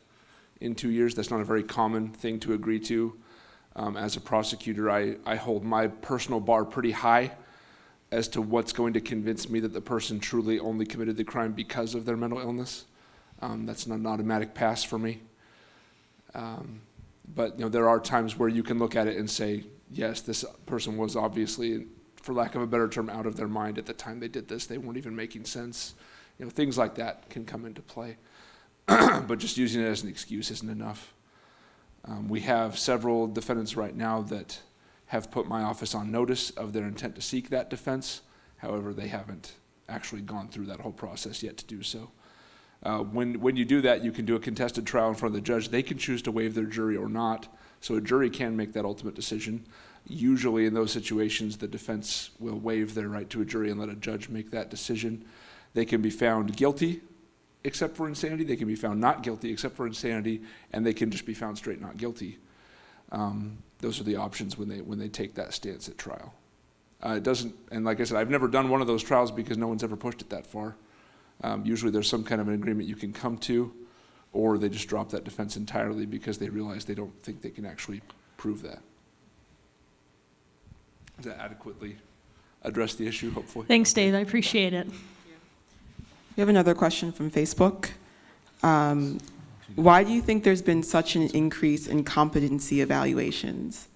in 2 years. That's not a very common thing to agree to. As a prosecutor, I hold my personal bar pretty high as to what's going to convince me that the person truly only committed the crime because of their mental illness. That's not an automatic pass for me. But there are times where you can look at it and say, yes, this person was obviously, for lack of a better term, out of their mind at the time they did this. They weren't even making sense. Things like that can come into play. But just using it as an excuse isn't enough. We have several defendants right now that have put my office on notice of their intent to seek that defense. However, they haven't actually gone through that whole process yet to do so. When you do that, you can do a contested trial in front of the judge. They can choose to waive their jury or not, so a jury can make that ultimate decision. Usually in those situations, the defense will waive their right to a jury and let a judge make that decision. They can be found guilty except for insanity. They can be found not guilty except for insanity, and they can just be found straight not guilty. Those are the options when they take that stance at trial. It doesn't, and like I said, I've never done one of those trials because no one's ever pushed it that far. Usually there's some kind of an agreement you can come to, or they just drop that defense entirely because they realize they don't think they can actually prove that. Does that adequately address the issue, hopefully? Thanks, Dave. I appreciate it. We have another question from Facebook. Why do you think there's been such an increase in competency evaluations?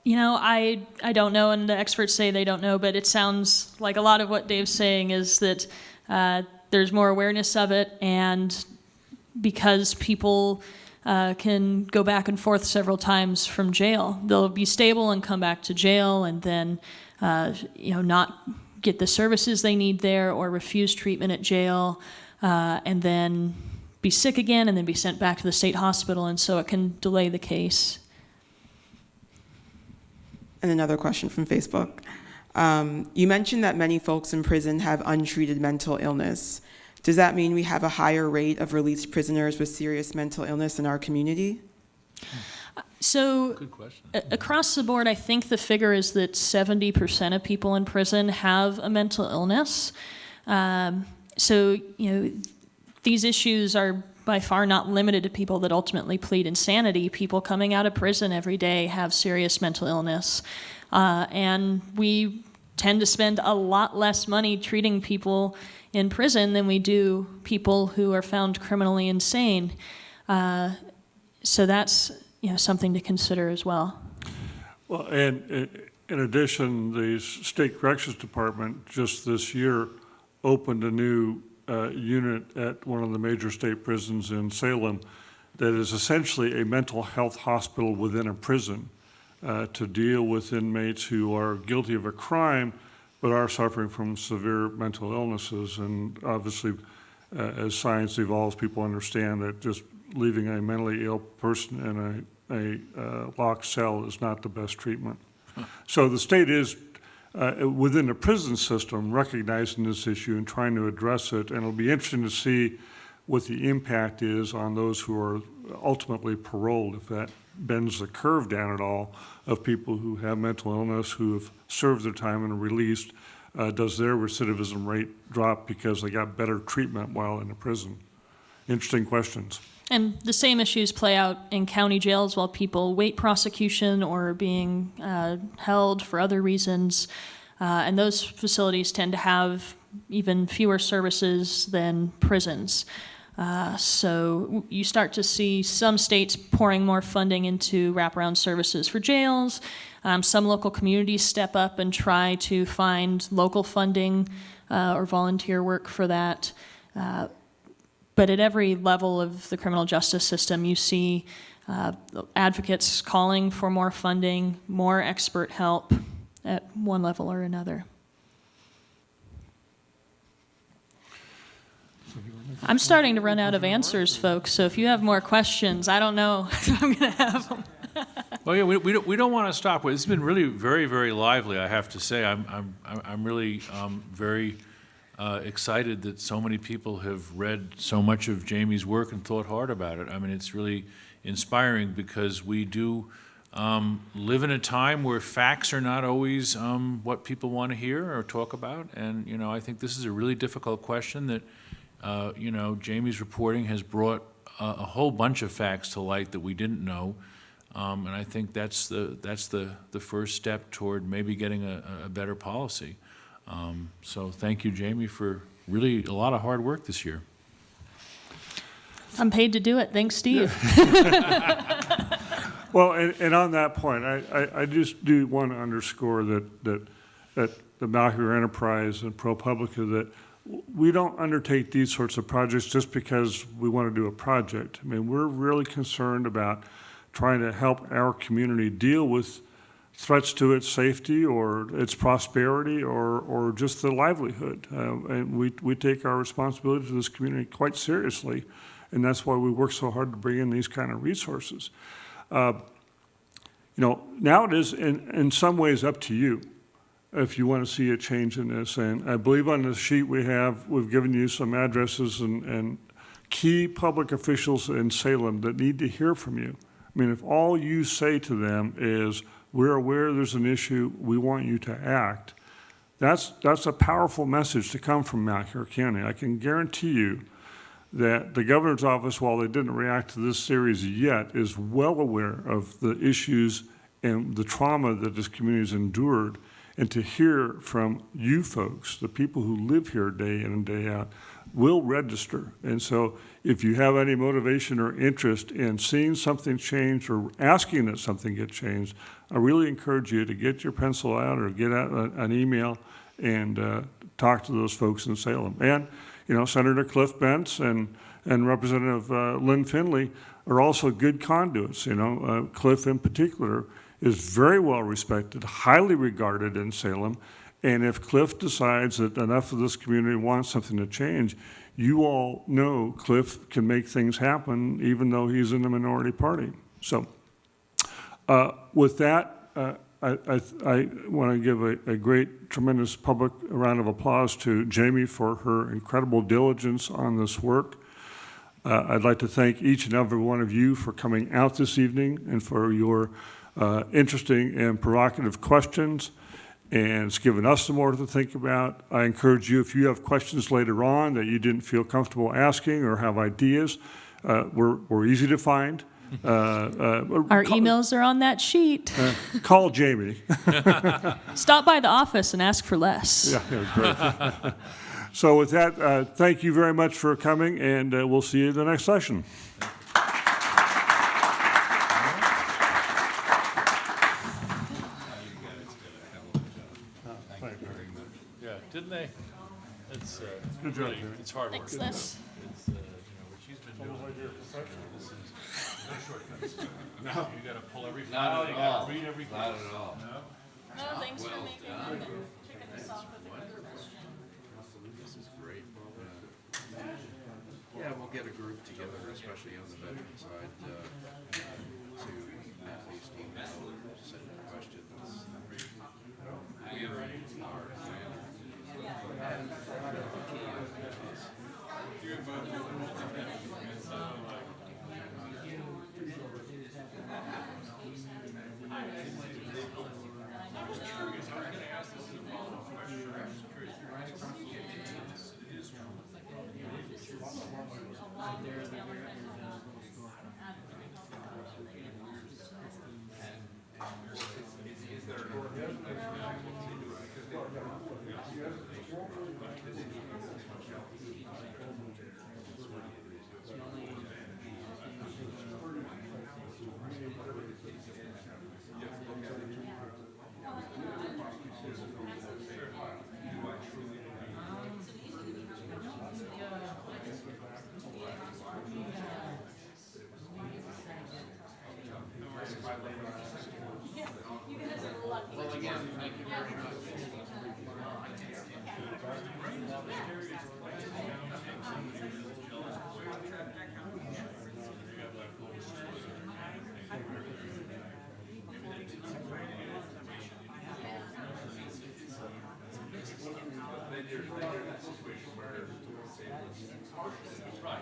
I don't know, and the experts say they don't know, but it sounds like a lot of what Dave's saying is that there's more awareness of it, and because people can go back and forth several times from jail. They'll be stable and come back to jail, and then not get the services they need there, or refuse treatment at jail, and then be sick again, and then be sent back to the state hospital, and so it can delay the case. And another question from Facebook. You mentioned that many folks in prison have untreated mental illness. Does that mean we have a higher rate of released prisoners with serious mental illness in our community? So, Good question. Across the board, I think the figure is that 70% of people in prison have a mental illness. These issues are by far not limited to people that ultimately plead insanity. People coming out of prison every day have serious mental illness. And we tend to spend a lot less money treating people in prison than we do people who are found criminally insane. So that's something to consider as well. Well, and in addition, the State Corrections Department just this year opened a new unit at one of the major state prisons in Salem that is essentially a mental health hospital within a prison to deal with inmates who are guilty of a crime but are suffering from severe mental illnesses. And obviously, as science evolves, people understand that just leaving a mentally ill person in a locked cell is not the best treatment. So the state is within the prison system recognizing this issue and trying to address it, and it'll be interesting to see what the impact is on those who are ultimately paroled, if that bends the curve down at all, of people who have mental illness, who have served their time and are released. Does their recidivism rate drop because they got better treatment while in the prison? Interesting questions. And the same issues play out in county jails while people wait prosecution or are being held for other reasons. And those facilities tend to have even fewer services than prisons. So you start to see some states pouring more funding into wraparound services for jails. Some local communities step up and try to find local funding or volunteer work for that. But at every level of the criminal justice system, you see advocates calling for more funding, more expert help at one level or another. I'm starting to run out of answers, folks, so if you have more questions, I don't know if I'm going to have them. Well, yeah, we don't want to stop. It's been really very, very lively, I have to say. I'm really very excited that so many people have read so much of Jamie's work and thought hard about it. I mean, it's really inspiring because we do live in a time where facts are not always what people want to hear or talk about. And, I think this is a really difficult question that, Jamie's reporting has brought a whole bunch of facts to light that we didn't know. And I think that's the first step toward maybe getting a better policy. So thank you, Jamie, for really a lot of hard work this year. I'm paid to do it. Thanks, Steve. Well, and on that point, I just do want to underscore that the Malheur Enterprise and ProPublica, that we don't undertake these sorts of projects just because we want to do a project. I mean, we're really concerned about trying to help our community deal with threats to its safety or its prosperity or just the livelihood. And we take our responsibility to this community quite seriously, and that's why we work so hard to bring in these kind of resources. Now it is in some ways up to you if you want to see a change in this. And I believe on the sheet we've given you some addresses and key public officials in Salem that need to hear from you. I mean, if all you say to them is, we're aware there's an issue, we want you to act, that's a powerful message to come from Malheur County. I can guarantee you that the governor's office, while they didn't react to this series yet, is well aware of the issues and the trauma that this community has endured. And to hear from you folks, the people who live here day in and day out, will register. And so if you have any motivation or interest in seeing something change or asking that something get changed, I really encourage you to get your pencil out or get out an email and talk to those folks in Salem. And, Senator Cliff Bentz and Representative Lynn Finley are also good conduits. You know, Cliff in particular is very well respected, highly regarded in Salem. And if Cliff decides that enough of this community wants something to change, you all know Cliff can make things happen even though he's in the minority party. So with that, I want to give a great, tremendous public round of applause to Jamie for her incredible diligence on this work. I'd like to thank each and every one of you for coming out this evening and for your interesting and provocative questions. And it's given us some more to think about. I encourage you, if you have questions later on that you didn't feel comfortable asking or have ideas, we're easy to find. Our emails are on that sheet. Call Jamie. Stop by the office and ask for less. Yeah, great. So with that, thank you very much for coming, and we'll see you in the next session. Yeah, didn't they? It's Good job, really, Jerry. it's hard work. Thanks, Les. It's you know what she's been doing. This is no shortcuts. No, you got to pull every file. You got to read every case. Not at all. No. No, thanks for kicking this off with This is great. Yeah, we'll get a group together, especially on the veteran side, to at least email, send questions. Right.